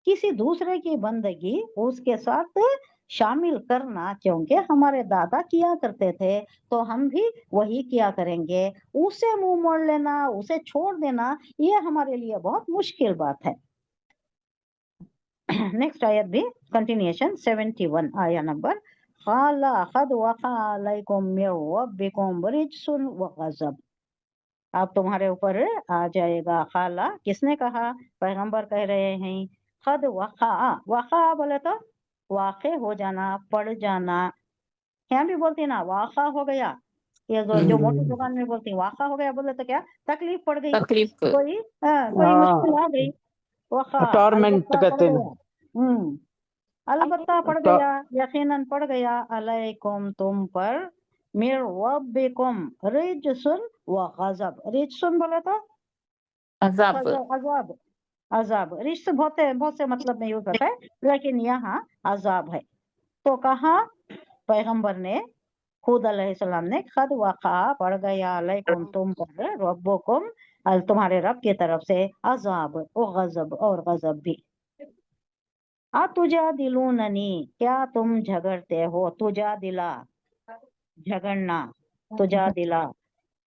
Speaker 1: किसी दूसरे की बंदगी उसके साथ शामिल करना, क्योंकि हमारे दादा किया करते थे तो हम भी वही किया करेंगे, उसे मुंह मोड़ लेना, उसे छोड़ देना, ये हमारे लिए बहुत मुश्किल बात है। नेक्स्ट आयत भी कंटिन्यूएशन 71 आया नंबर, खाला खद वखा अलैकुम मिर रब्बिकुम रिजसुन व गज़ब। अब तुम्हारे ऊपर आ जाएगा, खाला किसने कहा, पैगंबर कह रहे हैं, खद वखा बोले तो वाक़े हो जाना, पड़ जाना, यहाँ भी बोलती है ना वाक़ा हो गया, ये जो मोटी जुबान में बोलती है वाक़ा हो गया, बोले तो क्या तकलीफ पड़ गई,
Speaker 5: तकलीफ
Speaker 1: कोई मुश्किल आ गई, वाक़ा
Speaker 4: टॉर्मेंट
Speaker 1: अलबत्ता पड़
Speaker 4: कहते हैं।
Speaker 1: गया, अलबत्ता पड़ गया, यकीनन पड़ गया, अलैकुम तुम पर, मिर रब्बिकुम रिजसुन व गज़ब। रिजसुन बोले तो
Speaker 5: अजाब
Speaker 1: अजाब, अजाब रिज बहुत से मतलब में यूज होता है, लेकिन यहाँ अजाब है। तो कहा पैगंबर ने, खुद अलैहिस्सलाम ने, खद वक़ा पड़ गया, अलैकुम तुम पर, रब्बुकुम तुम्हारे रब की तरफ से, अजाब और गजब भी। तुझा दिलूननी क्या तुम झगड़ते हो, तुझा दिला झगड़ना, तुझा दिला,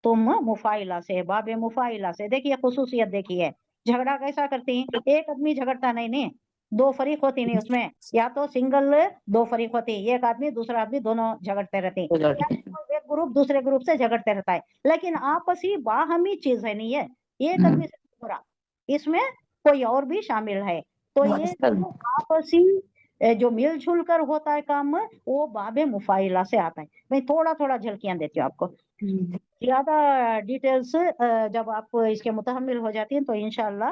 Speaker 1: तुम मुफाइला से, बाबे मुफाइला से, देखिए खुसूसियत देखिए, झगड़ा कैसा करती हैं, एक आदमी झगड़ता नहीं, दो फरीक होती नहीं उसमें, या तो सिंगल दो फरीक होती, एक आदमी दूसरा आदमी दोनों झगड़ते रहते हैं, या तो एक ग्रुप दूसरे ग्रुप से झगड़ते रहता है, लेकिन आपसी बाहमी चीज है नहीं है, एक आदमी से नहीं हो रहा, इसमें कोई और भी शामिल है। तो ये जो आपसी जो मिलजुल कर होता है काम, वो बाबे मुफाइला से आता है। मैं थोड़ा थोड़ा झलकियां देती हूँ आपको, ज्यादा डिटेल्स जब आप इसके मुतहम्मिल हो जाती हैं तो इंशाल्लाह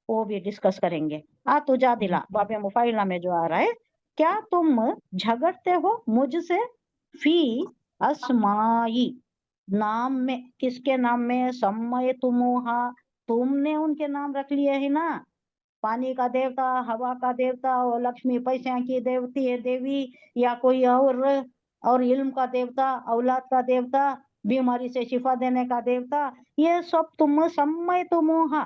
Speaker 1: वो भी डिस्कस करेंगे। तुझा दिला बाबे मुफाइला में जो आ रहा है, क्या तुम झगड़ते हो मुझसे, फी अस्माई नाम में, किसके नाम में, समय तुमुहा तुमने उनके नाम रख लिए है ना, पानी का देवता, हवा का देवता, और लक्ष्मी पैसे की देवती है देवी, या कोई और इल्म का देवता, औलाद का देवता, बीमारी से शिफा देने का देवता, ये सब तुम समय तुमुहा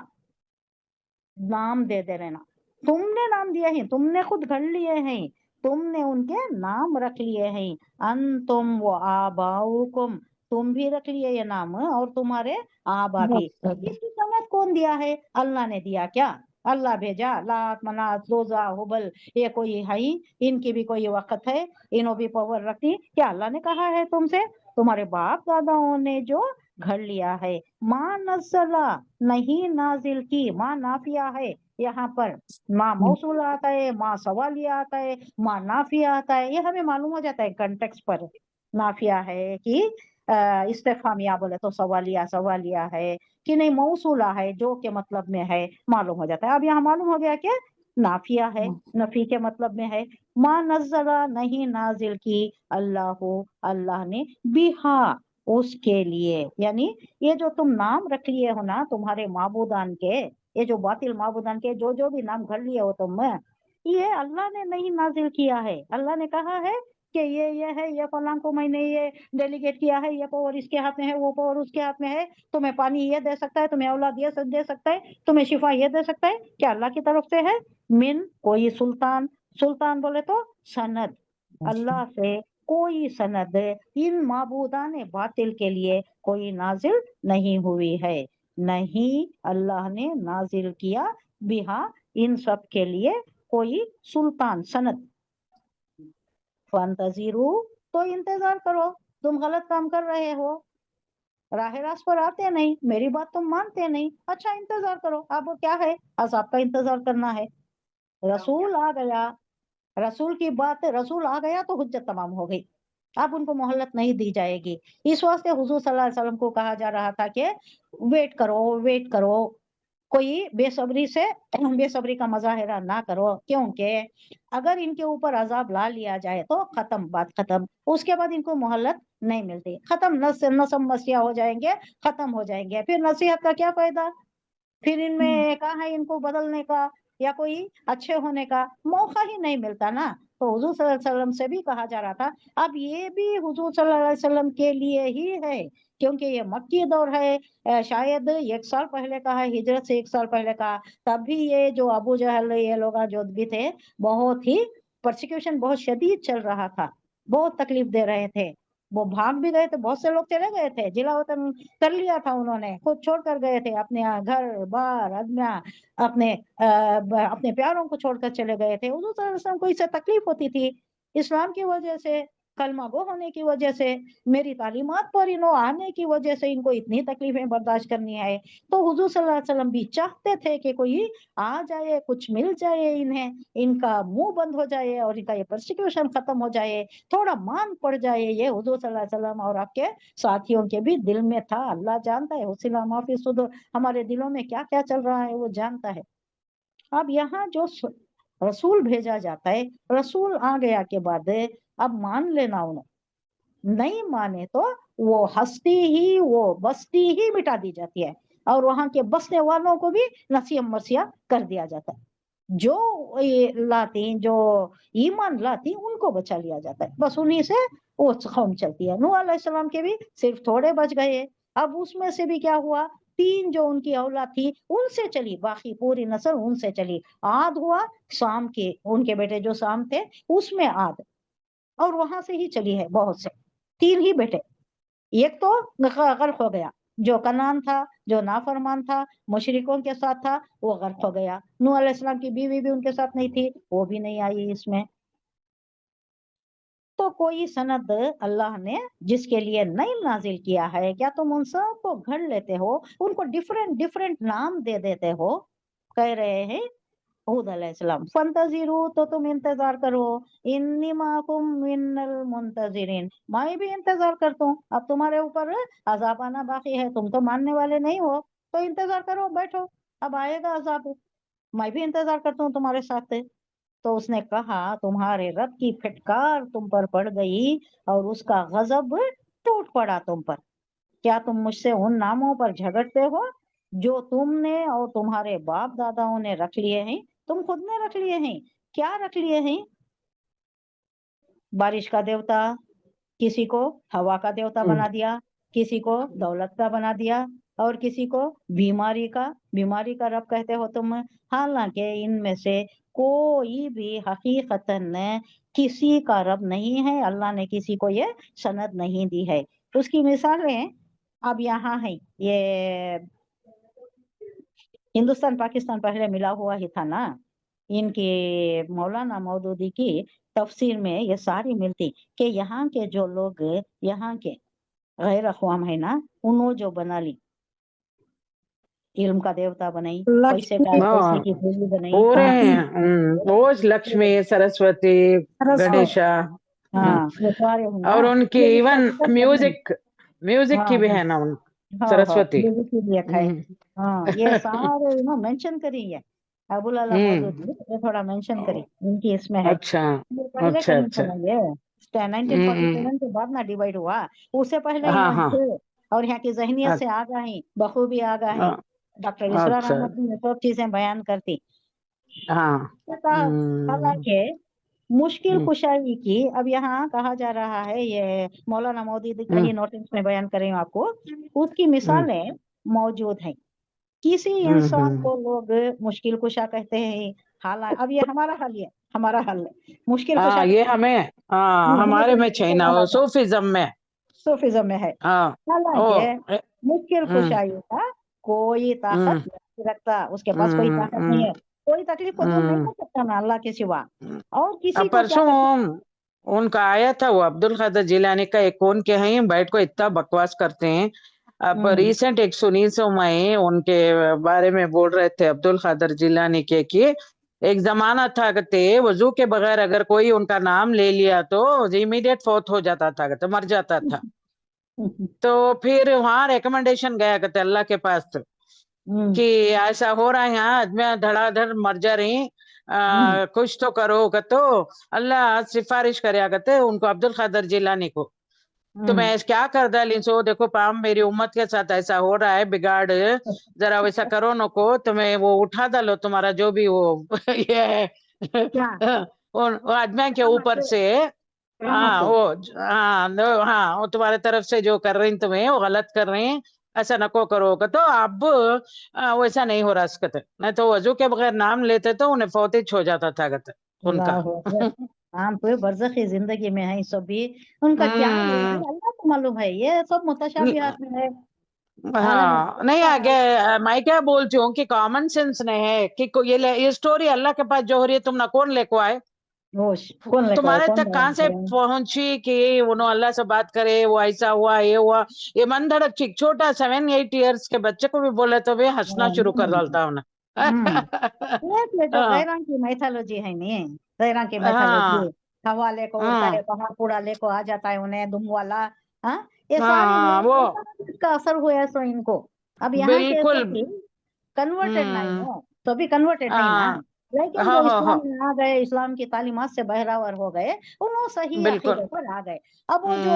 Speaker 1: नाम दे रहना, तुमने नाम दिए हैं, तुमने खुद घर लिए हैं, तुमने उनके नाम रख लिए हैं, अंतुम व आबाउकुम तुम भी रख लिए ये नाम, और तुम्हारे आबा भी। इसकी समझ कौन दिया है, अल्लाह ने दिया क्या, अल्लाह भेजा, लात मनात रोजा हुबल, ये कोई है ही, इनकी भी कोई वक्त है, इन्हों भी पावर रखती। क्या अल्लाह ने कहा है तुमसे? तुम्हारे बाप दादाओं ने जो घर लिया है। माँ नज़ला, नहीं नाजिल की, माँ नाफिया है यहाँ पर, माँ मौसूल आता है, माँ सवालिया आता है, माँ नाफिया आता है, ये हमें मालूम हो जाता है कंटेक्स्ट पर। नाफिया है कि इस्तेफामिया बोले तो सवालिया सवालिया है कि नहीं, मौसूला है जो के मतलब में है, मालूम हो जाता है। अब यहाँ मालूम हो गया कि नाफिया है, नफी के मतलब में है। माँ नज़ला, नहीं नाजिल की, अल्लाह ने, बिहा, उसके लिए, यानी ये जो तुम नाम रख लिए हो ना तुम्हारे माबूदान के, ये जो बातिल माबूदान के जो जो भी नाम घर लिए हो तुम, ये अल्लाह ने नहीं नाजिल किया है। अल्लाह ने कहा है कि ये है, ये फलां को मैंने ये डेलीगेट किया है, ये पावर इसके हाथ में है, वो पावर उसके हाथ में है, तुम्हें पानी ये दे सकता है, तुम्हें औलाद ये दे सकता है, तुम्हें शिफा ये दे सकता है। क्या अल्लाह की तरफ से है? मिन कोई सुल्तान, सुल्तान बोले तो सनद, अल्लाह से कोई सनद इन माबूदान बातिल के लिए कोई नाजिल नहीं हुई है, नहीं अल्लाह ने नाजिल किया बिहा, इन सब के लिए कोई सुल्तान सनद। फंतजीरू, तो इंतजार करो, तुम गलत काम कर रहे हो, राह रास्त पर आते नहीं, मेरी बात तुम मानते नहीं, अच्छा इंतजार करो। अब क्या है? अज़ाब का इंतजार करना है। रसूल आ गया, रसूल की बात, रसूल आ गया तो हुज्जत तमाम हो गई, अब उनको मोहलत नहीं दी जाएगी। इस वास्ते हुजूर सल्लल्लाहु अलैहि वसल्लम को कहा जा रहा था कि वेट करो, वेट करो, कोई बेसब्री से बेसब्री का मजाहिरा ना करो, क्योंकि अगर इनके ऊपर अजाब ला लिया जाए तो खत्म, बात खत्म, उसके बाद इनको मोहलत नहीं मिलती, खत्म, नसम मसिया हो जाएंगे, खत्म हो जाएंगे, फिर नसीहत का क्या फायदा, फिर इनमें कहाँ है इनको बदलने का या कोई अच्छे होने का मौका ही नहीं मिलता ना। तो हुजूर सल्लल्लाहु अलैहि वसल्लम से भी कहा जा रहा था, अब ये भी हुजूर सल्लल्लाहु अलैहि वसल्लम के लिए ही है, क्योंकि ये मक्की दौर है, शायद 1 साल पहले का है, हिजरत से 1 साल पहले का। तब भी ये जो अबू जहल ये लोग जो भी थे, बहुत ही परसिक्यूशन बहुत शदीद चल रहा था, बहुत तकलीफ दे रहे थे, वो भाग भी गए थे, बहुत से लोग चले गए थे, जिला वतन कर लिया था उन्होंने, खुद छोड़ कर गए थे, अपने घर बार आदमिया, अपने अपने प्यारों को छोड़कर चले गए थे। हुजूर सल्लल्लाहु अलैहि वसल्लम को इससे तकलीफ होती थी, इस्लाम की वजह से, कलमा गो होने की वजह से, मेरी तालीमात पर इन्हों आने की वजह से इनको इतनी तकलीफें बर्दाश्त करनी है। तो हुजूर सल्लल्लाहु अलैहि वसल्लम भी चाहते थे कि कोई आ जाए, कुछ मिल जाए इन्हें, इनका मुंह बंद हो जाए और इनका ये परसिक्यूशन खत्म हो जाए, थोड़ा मान पड़ जाए। ये हुजूर सल्लल्लाहु अलैहि वसल्लम और आपके साथियों के भी दिल में था, अल्लाह जानता है, हुसिला माफी सुदूर, हमारे दिलों में क्या क्या चल रहा है वो जानता है। अब यहाँ जो रसूल भेजा जाता है, रसूल आ गया के बाद अब मान लेना, उन्हें नहीं माने तो वो हस्ती ही, वो बस्ती ही मिटा दी जाती है, और वहां के बसने वालों को भी नसीम मसीहा कर दिया जाता है। जो ये लाती, जो ईमान लाती, उनको बचा लिया जाता है, बस उन्हीं से वो कौम चलती है। नूह अलैहिस्सलाम के भी सिर्फ थोड़े बच गए, अब उसमें से भी क्या हुआ, 3 जो उनकी औलाद थी उनसे चली, बाकी पूरी नस्ल उनसे चली। आद हुआ शाम के, उनके बेटे जो शाम थे उसमें आद, और वहां से ही चली है बहुत से, 3 ही बेटे। एक तो गर्क हो गया, जो कनान था, जो नाफरमान था, मुशरिकों के साथ था, वो गर्क हो गया। नूह अलैहिस्सलाम की बीवी भी उनके साथ नहीं थी, वो भी नहीं आई इसमें। तो कोई सनद अल्लाह ने जिसके लिए नहीं नाजिल किया है, क्या तुम उन सबको घर लेते हो, उनको डिफरेंट डिफरेंट नाम दे देते हो? कह रहे हैं हूद अलैहिस्सलाम, फंतजिरू, तो तुम इंतजार करो, इन्नी माकुम मिनल मुंतजिरिन, मैं भी इंतजार करता हूँ। अब तुम्हारे ऊपर अजाब आना बाकी है, तुम तो मानने वाले नहीं हो, तो इंतजार करो, बैठो, अब आएगा अजाब, मैं भी इंतजार करता हूँ तुम्हारे साथ। तो उसने कहा, तुम्हारे रब की फिटकार तुम पर पड़ गई और उसका गजब टूट पड़ा तुम पर। क्या तुम मुझसे उन नामों पर झगड़ते हो जो तुमने और तुम्हारे बाप दादाओं ने रख लिए हैं? तुम खुद ने रख लिए हैं। क्या रख लिए हैं? बारिश का देवता, किसी को हवा का देवता बना दिया, किसी को दौलत का बना दिया, और किसी को बीमारी का रब कहते हो तुम। हालांकि इनमें से कोई भी हकीकतन किसी का रब नहीं है, अल्लाह ने किसी को ये सनद नहीं दी है। उसकी मिसालें अब यहाँ है, ये हिंदुस्तान पाकिस्तान पहले मिला हुआ ही था ना। इनकी मौलाना मौदूदी की तफसीर में ये सारी मिलती कि यहाँ के जो लोग यहाँ के गैर अक़वाम है ना, उन्होंने जो बना ली, इल्म का देवता बनाई, पैसे
Speaker 4: हाँ,
Speaker 1: की देवी बनाई,
Speaker 4: पूरे रोज लक्ष्मी, सरस्वती, गणेशा,
Speaker 1: हाँ वो सारे हैं ना।
Speaker 4: और उनकी
Speaker 1: ये
Speaker 4: इवन
Speaker 1: इसका
Speaker 4: म्यूजिक
Speaker 1: हाँ
Speaker 4: की भी
Speaker 1: हाँ
Speaker 4: है ना उन
Speaker 1: हाँ
Speaker 4: सरस्वती।
Speaker 1: ये भी लिखा है। हाँ ये सारे ना मेंशन करी है अबुल अला मौदूदी, ये थोड़ा मेंशन करी इनकी इसमें है।
Speaker 4: अच्छा
Speaker 1: ये पहले
Speaker 4: अच्छा
Speaker 1: कहीं
Speaker 4: अच्छा।
Speaker 1: था ये 1947 के बाद ना डिवाइड हुआ, उससे पहले ही
Speaker 4: हाँ
Speaker 1: वही
Speaker 4: हाँ
Speaker 1: थे। और यहाँ की जहनियत से आगा है, बखूबी आगा है। डॉक्टर इसरार
Speaker 4: अच्छा
Speaker 1: अहमद ने सब चीजें बयान करती।
Speaker 4: हाँ
Speaker 1: हालांकि मुश्किल कुशाई की अब यहाँ कहा जा रहा है, ये मौलाना मौदूदी का ही नोटिस में बयान करें आपको, उसकी मिसालें मौजूद हैं। किसी इंसान को लोग मुश्किल कुशा कहते हैं। हालांकि अब ये हमारा हाल है, हमारा हाल है मुश्किल कुशा
Speaker 4: हाँ, ये हमें हमारे में चाहिए ना, वो सूफिज्म में।
Speaker 1: सूफिज्म में है।
Speaker 4: हाँ
Speaker 1: हालांकि मुश्किल कुशाई का कोई ताकत
Speaker 4: हम्म
Speaker 1: नहीं रखता, उसके पास कोई ताकत नहीं है, कोई तकलीफ को दूर नहीं कर सकता ना अल्लाह के सिवा। और किसी को क्या
Speaker 4: परसों उनका आया था वो अब्दुल कादर जिलानी का एक, कौन के हैं बैठ को इतना बकवास करते हैं। अब रिसेंट एक सुनी सो मैं उनके बारे में बोल रहे थे अब्दुल कादर जिलानी के कि एक जमाना था कहते वजू के बगैर अगर कोई उनका नाम ले लिया तो इमीडिएट फौत हो जाता था, कहते मर जाता था। तो फिर वहां रिकमेंडेशन गया कहते अल्लाह के पास तो, कि ऐसा हो रहा है यहाँ आदमी धड़ाधड़ मर जा रही, कुछ तो करो का। तो अल्लाह सिफारिश करे कहते उनको अब्दुल कादर जिलानी को, तो मैं क्या कर डाली सो देखो पाम मेरी उम्मत के साथ ऐसा हो रहा है बिगाड़, जरा वैसा करो न को, तुम्हें वो उठा डालो तुम्हारा जो भी वो ये है वो आदमी के ऊपर से। हाँ वो हाँ वो तुम्हारे तरफ से जो कर रही तुम्हें वो गलत कर रही हैं, ऐसा नको करो का। तो अब वैसा नहीं हो रहा सकते, नहीं तो वजू के बगैर नाम लेते तो उन्हें फौत हो जाता था कहते उनका।
Speaker 1: हम तो बरज़ख़ी जिंदगी में है, सब भी उनका क्या है अल्लाह को मालूम है, ये सब मुतशाबिहात में है।
Speaker 4: हाँ नहीं आगे मैं क्या बोलती हूँ कि कॉमन सेंस नहीं है कि ये स्टोरी अल्लाह के पास जो हो रही है तुम ना कौन लेको आए,
Speaker 1: कौन लेको आए,
Speaker 4: तुम्हारे
Speaker 1: कौन
Speaker 4: तक कहाँ से पहुंची कि उन्होंने अल्लाह से बात करे, वो ऐसा हुआ ये हुआ। ये मन धड़क छोटा 7-8 इयर्स के बच्चे को भी बोले तो वे हंसना शुरू कर डालता उन्हें।
Speaker 1: ये जो गैरां की मैथोलॉजी है नहीं, गैरां की मैथोलॉजी हवाले को उड़ता है, पहाड़ पूरा लेको आ जाता है उन्हें दुम वाला। हाँ ये सारी
Speaker 4: वो
Speaker 1: इसका असर हुआ है सो इनको। अब यहाँ के
Speaker 4: बिल्कुल
Speaker 1: कन्वर्टेड नहीं हो, तो भी कन्वर्टेड नहीं ना, लेकिन जो इस्लाम में आ गए, इस्लाम की तालीमात से बहरावर हो गए, उन्होंने सही अकीदे पर आ गए। अब वो जो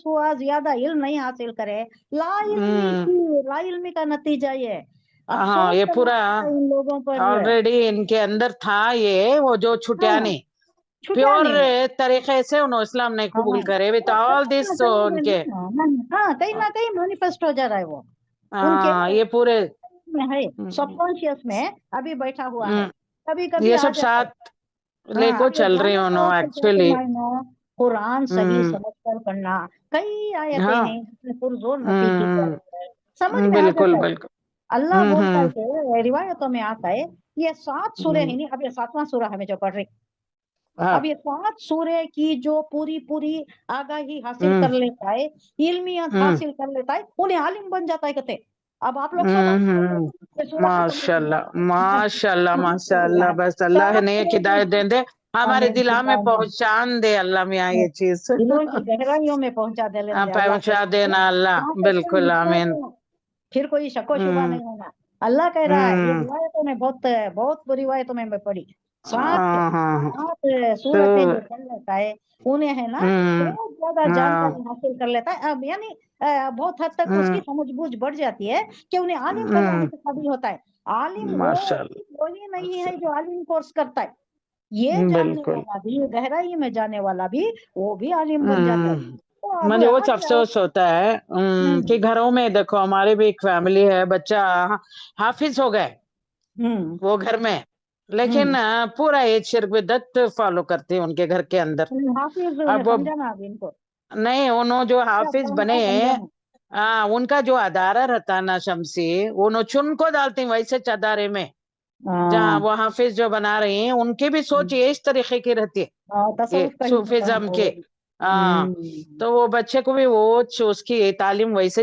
Speaker 1: हुआ ज्यादा इल्म नहीं हासिल करे, ला इल्मी का नतीजा ये
Speaker 4: हाँ ये पूरा
Speaker 1: इन लोगों पर
Speaker 4: ऑलरेडी इनके अंदर था ये, वो जो छुटियानी प्योर तरीके से उन्होंने इस्लाम नहीं कबूल करे विद ऑल दिस उनके
Speaker 1: कहीं ना कहीं मैनिफेस्ट हो जा रहा है वो
Speaker 4: उनके ये पूरे
Speaker 1: में है, सबकॉन्शियस में अभी बैठा हुआ है। कभी कभी
Speaker 4: ये सब साथ लेको चल रही हूँ एक्चुअली।
Speaker 1: कुरान सही समझ कर पढ़ना, कई आयतें हैं जिसमें पुरजोर नफी की जाती है, समझ में आ जाता है। अल्लाह बोलता है कि रिवायतों में आता है ये 7 सूरह है नहीं, अब ये 7वां सूरह हमें जो पढ़ रही, अब ये 7 सूरह की जो पूरी पूरी आगाही हासिल कर लेता है, इल्मियत हासिल कर लेता है, उन्हें आलिम बन जाता है कहते। अब आप लोग
Speaker 4: माशाल्लाह माशाल्लाह माशाल्लाह, बस अल्लाह ने एक हिदायत दे हमारे दिल में पहुंचान दे अल्लाह मियां ये चीज
Speaker 1: दिलों की गहराइयों में पहुंचा
Speaker 4: देना अल्लाह, बिल्कुल आमीन।
Speaker 1: फिर कोई शको शुबा नहीं होगा। अल्लाह कह रहा है, ये रिवायतों में बहुत बहुत रिवायतों में पढ़ी 7 सूरतें जो पढ़ लेता है उन्हें है ना बहुत ज्यादा जानकारी हासिल कर लेता है। अब यानी बहुत हद तक उसकी समझबूझ बढ़ जाती है कि उन्हें आलिम बनाने से काबिल होता है। आलिम वो ही नहीं है जो आलिम कोर्स करता है, ये जानने वाला भी, गहराई में जाने वाला भी, वो भी आलिम बन जाता है।
Speaker 4: मुझे वो अफसोस होता है कि घरों में देखो हमारे भी एक फैमिली है, बच्चा हाफिज हो गए वो घर में, लेकिन पूरा एज शिर्क बिदअत फॉलो करते हैं उनके घर के अंदर।
Speaker 1: हाफिज
Speaker 4: अब
Speaker 1: समझा ना इनको
Speaker 4: नहीं, उन्होंने जो हाफिज बने उनका जो अदारा रहता ना शमसी, वो चुन को डालते हैं वैसे चदारे में, जहाँ वो हाफिज जो बना रहे हैं उनकी भी सोच ये इस तरीके की रहती है, ये
Speaker 1: तसव्वुफ का ही होता है
Speaker 4: सूफिज्म
Speaker 1: वो
Speaker 4: के।
Speaker 1: भी।
Speaker 4: हाँ, तो वो बच्चे को भी वो उसकी तालीम वैसे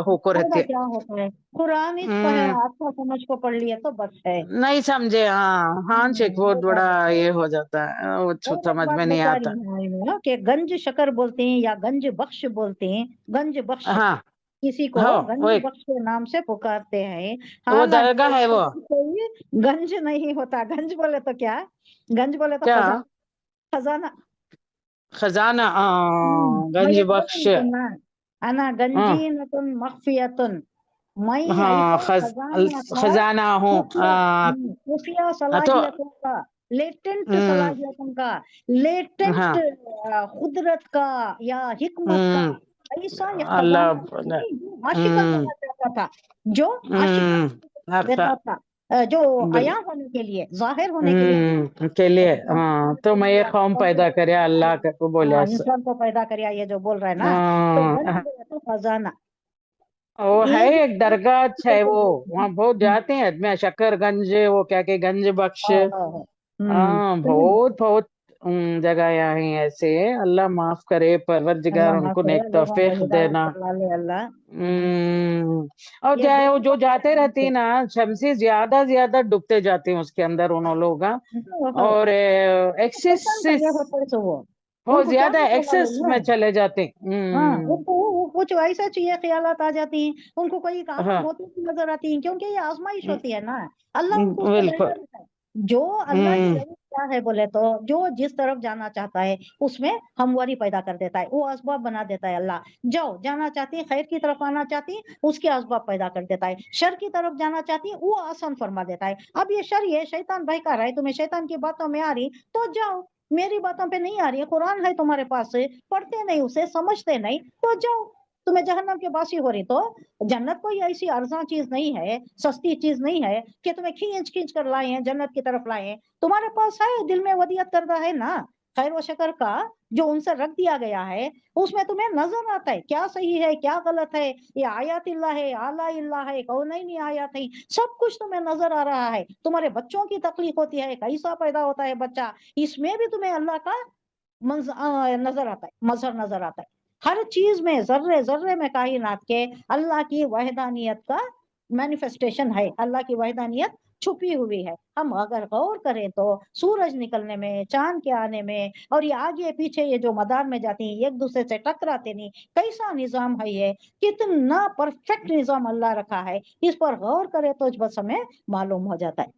Speaker 4: होको रहती
Speaker 1: फायदा
Speaker 4: है।
Speaker 1: क्या होता है, कुरान इस
Speaker 4: हम्म,
Speaker 1: अच्छा समझ को पढ़ लिया तो बस है।
Speaker 4: नहीं समझे, हाँ हाँ एक बहुत
Speaker 1: वो
Speaker 4: बड़ा
Speaker 1: बात है।
Speaker 4: ये हो जाता है, वो
Speaker 1: और एक
Speaker 4: समझ
Speaker 1: बात
Speaker 4: में नहीं
Speaker 1: बता
Speaker 4: आता।
Speaker 1: रही हूँ कि गंज शकर बोलते हैं या गंज बख्श बोलते हैं, गंज बख्श
Speaker 4: हाँ
Speaker 1: किसी को
Speaker 4: हो
Speaker 1: गंज
Speaker 4: वो एक
Speaker 1: बख्श के नाम से पुकारते हैं।
Speaker 4: वो
Speaker 1: हालांकि
Speaker 4: दरगाह है वो,
Speaker 1: कोई गंज नहीं होता। गंज बोले तो क्या, गंज बोले तो
Speaker 4: क्या
Speaker 1: खजाना, खजाना।
Speaker 4: खजाना,
Speaker 1: मैं
Speaker 4: गंज
Speaker 1: ये बोल
Speaker 4: बख्श,
Speaker 1: रही थी ना, अना
Speaker 4: हाँ
Speaker 1: गंजीनतुन मख्फियतुन, मैं
Speaker 4: हाँ
Speaker 1: ऐसा खजाना था,
Speaker 4: खजाना हूँ,
Speaker 1: खुफिया
Speaker 4: तो
Speaker 1: सलाहियतों का, लेटेंट
Speaker 4: हम्म,
Speaker 1: सलाहियतों का, लेटेंट
Speaker 4: हाँ
Speaker 1: कुदरत का या हिकमत का, ऐसा ये
Speaker 4: अल्लाह
Speaker 1: खजाना
Speaker 4: बोले,
Speaker 1: जो आशिकन
Speaker 4: हम्म
Speaker 1: होना चाहता था, जो आशिकन
Speaker 4: अच्छा,
Speaker 1: देता था, जो
Speaker 4: बिल
Speaker 1: आया होने के लिए, जाहिर होने के लिए,
Speaker 4: के लिए,
Speaker 1: इंसान
Speaker 4: हाँ तो मैं ये कौम पैदा करे अल्लाह का को बोले ऐसे,
Speaker 1: इंसान को पैदा करिया, ये जो बोल रहा है ना, तो गंज
Speaker 4: हाँ,
Speaker 1: बोला तो खजाना।
Speaker 4: वो है
Speaker 1: एक
Speaker 4: एक दरगाह अच्छा है वो, वहाँ बहुत जाते हैं आदमी, शकरगंज, वो क्या के गंज बख्श, हाँ बहुत बहुत जगह यहाँ है ऐसे, अल्लाह माफ करे, परवरदिगार
Speaker 1: अल्लाह माफ
Speaker 4: उनको
Speaker 1: करे,
Speaker 4: नेक
Speaker 1: लोगों को
Speaker 4: तौफीक
Speaker 1: हिदायत
Speaker 4: देना।
Speaker 1: करवा ले अल्लाह।
Speaker 4: और
Speaker 1: ये
Speaker 4: क्या है, वो
Speaker 1: गंज
Speaker 4: जो
Speaker 1: बख्श
Speaker 4: जाते
Speaker 1: के नाम
Speaker 4: रहते
Speaker 1: से।
Speaker 4: हैं ना शमसी, ज्यादा ज्यादा डूबते जाते हैं उसके अंदर उन लोग, हाँ। और
Speaker 1: शैतान का ये
Speaker 4: एक्सेस,
Speaker 1: होता है, तो वो
Speaker 4: बहुत
Speaker 1: उनको क्या
Speaker 4: ज्यादा
Speaker 1: पता
Speaker 4: एक्सेस
Speaker 1: मालूम
Speaker 4: में
Speaker 1: है।
Speaker 4: चले जाते हैं।
Speaker 1: हाँ, उनको वो कुछ ऐसा चाहिए, ख्यालात आ जाती हैं, उनको कोई काम
Speaker 4: हाँ,
Speaker 1: होती हुई नजर आती है, क्योंकि ये आजमाइश होती है ना। अल्लाह उनको उसको
Speaker 4: बिल्कुल,
Speaker 1: भेजा देता है। जो अल्लाह की रही क्या है बोले तो, जो जिस तरफ जाना चाहता है उसमें हमवारी पैदा कर देता है, वो असबाब बना देता है अल्लाह। जाओ, जाना चाहती है, खैर की तरफ आना चाहती है, उसके असबाब पैदा कर देता है। शर की तरफ जाना चाहती है, वो आसान फरमा देता है। अब ये शर, ये शैतान बहका रहा है तुम्हें, शैतान की बातों में आ रही तो जाओ, मेरी बातों पे नहीं आ रही है, कुरान है तुम्हारे पास, पढ़ते नहीं उसे, समझते नहीं तो जाओ। तुम्हें जहन्नम के बासी हो रही तो जन्नत कोई ऐसी अर्जा चीज नहीं है, सस्ती चीज नहीं है कि तुम्हें खींच खींच कर लाए हैं जन्नत की तरफ लाए हैं। तुम्हारे पास है, दिल में वदियत करदा है ना, खैर व शकर का जो उनसे रख दिया गया है, उसमें तुम्हें नजर आता है क्या सही है क्या गलत है, ये आयात इल्लाह है, आला इल्लाह है, कौनैनी आयात है, सब कुछ तुम्हें नजर आ रहा है। तुम्हारे बच्चों की तकलीफ होती है, कैसा पैदा होता है बच्चा, इसमें भी तुम्हें अल्लाह का नजर आता है, मजहर नजर आता है। हर चीज में, जर्रे जर्रे में कायनात के अल्लाह की वहदानियत का मैनिफेस्टेशन है, अल्लाह की वहदानियत छुपी हुई है। हम अगर गौर करें तो सूरज निकलने में, चांद के आने में, और ये आगे पीछे ये जो मदार में जाती हैं, एक दूसरे से टकराते नहीं, कैसा निजाम है ये, कितना परफेक्ट निजाम अल्लाह रखा है, इस पर गौर करें तो बस हमें मालूम हो जाता है,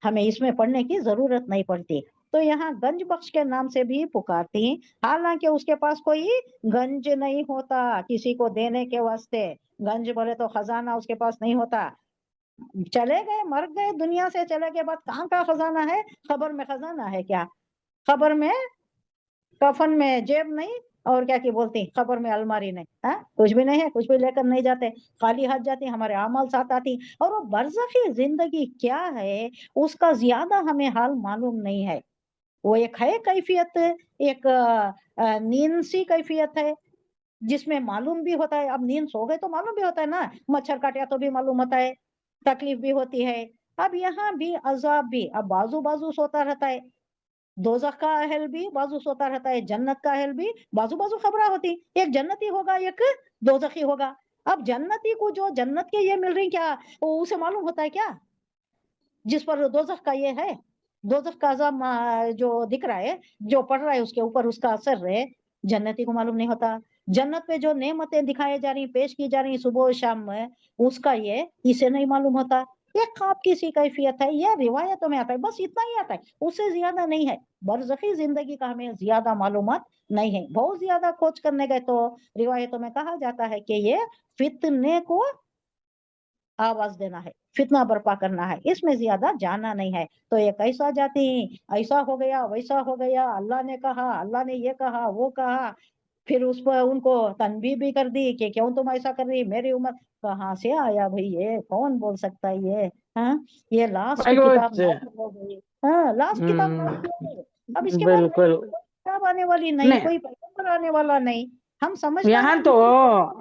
Speaker 1: हमें इसमें पढ़ने की जरूरत नहीं पड़ती। तो यहाँ गंज बख्श के नाम से भी पुकारती, हालांकि उसके पास कोई गंज नहीं होता किसी को देने के वास्ते। गंज बोले तो खजाना उसके पास नहीं होता। चले गए, मर गए, दुनिया से चले के बाद कहाँ का खजाना है, खबर में खजाना है क्या, खबर में कफन में जेब नहीं, और क्या की बोलती, खबर में अलमारी नहीं, है कुछ भी नहीं है, कुछ भी लेकर नहीं जाते, खाली हाथ जाती, हमारे अमल साथ आती। और वो बरज़खी जिंदगी क्या है, उसका ज्यादा हमें हाल मालूम नहीं है। वो एक है कैफियत, एक नींद सी कैफियत है, जिसमें मालूम भी होता है, अब नींद सो गए तो मालूम भी होता है ना, मच्छर काटा तो भी मालूम होता है, तकलीफ भी होती है। अब यहाँ भी अजाब भी, अब बाजू बाजू सोता रहता है, दोजख का अहल भी बाजू सोता रहता है, जन्नत का अहल भी बाजू बाजू खबरा होती, एक जन्नती होगा एक दोजखी होगा। अब जन्नती को जो जन्नत के ये मिल रही क्या, वो उसे मालूम होता है क्या, जिस पर दोजख का ये है, दोजख का अज़ाब जो दिख रहा है, जो पड़ रहा है उसके ऊपर उसका असर है, जन्नती को मालूम नहीं होता। जन्नत पे जो नेमतें दिखाई जा रही, पेश की जा रही सुबह और शाम में, उसका ये इसे नहीं मालूम होता। एक ख्वाब की सी कैफियत है, यह रिवायतों में आता है, बस इतना ही आता है, उससे ज्यादा नहीं है। बरज़खी जिंदगी का हमें ज्यादा मालूमात नहीं है। बहुत ज्यादा खोज करने गए तो रिवायतों में कहा जाता है कि ये फितने को आवाज देना है, फितना बर्पा करना है, इसमें ज्यादा जाना नहीं है। तो ये कैसा जाती, ऐसा हो गया वैसा हो गया, अल्लाह ने कहा, अल्लाह ने ये कहा वो कहा, फिर उस पर उनको तनबीह भी कर दी कि क्यों तुम ऐसा कर रही, मेरी उम्र कहाँ से आया भाई, ये कौन बोल सकता है ये, हाँ ये लास्ट किताब नाजिल हो गई, हाँ लास्ट किताब नाजिल हो गई, अब इसके बाद
Speaker 4: बिल्कुल,
Speaker 1: कोई किताब आने वाली नहीं,
Speaker 4: नहीं
Speaker 1: कोई पैगंबर आने वाला नहीं। हम समझदार
Speaker 4: यहाँ
Speaker 1: हैं,
Speaker 4: तो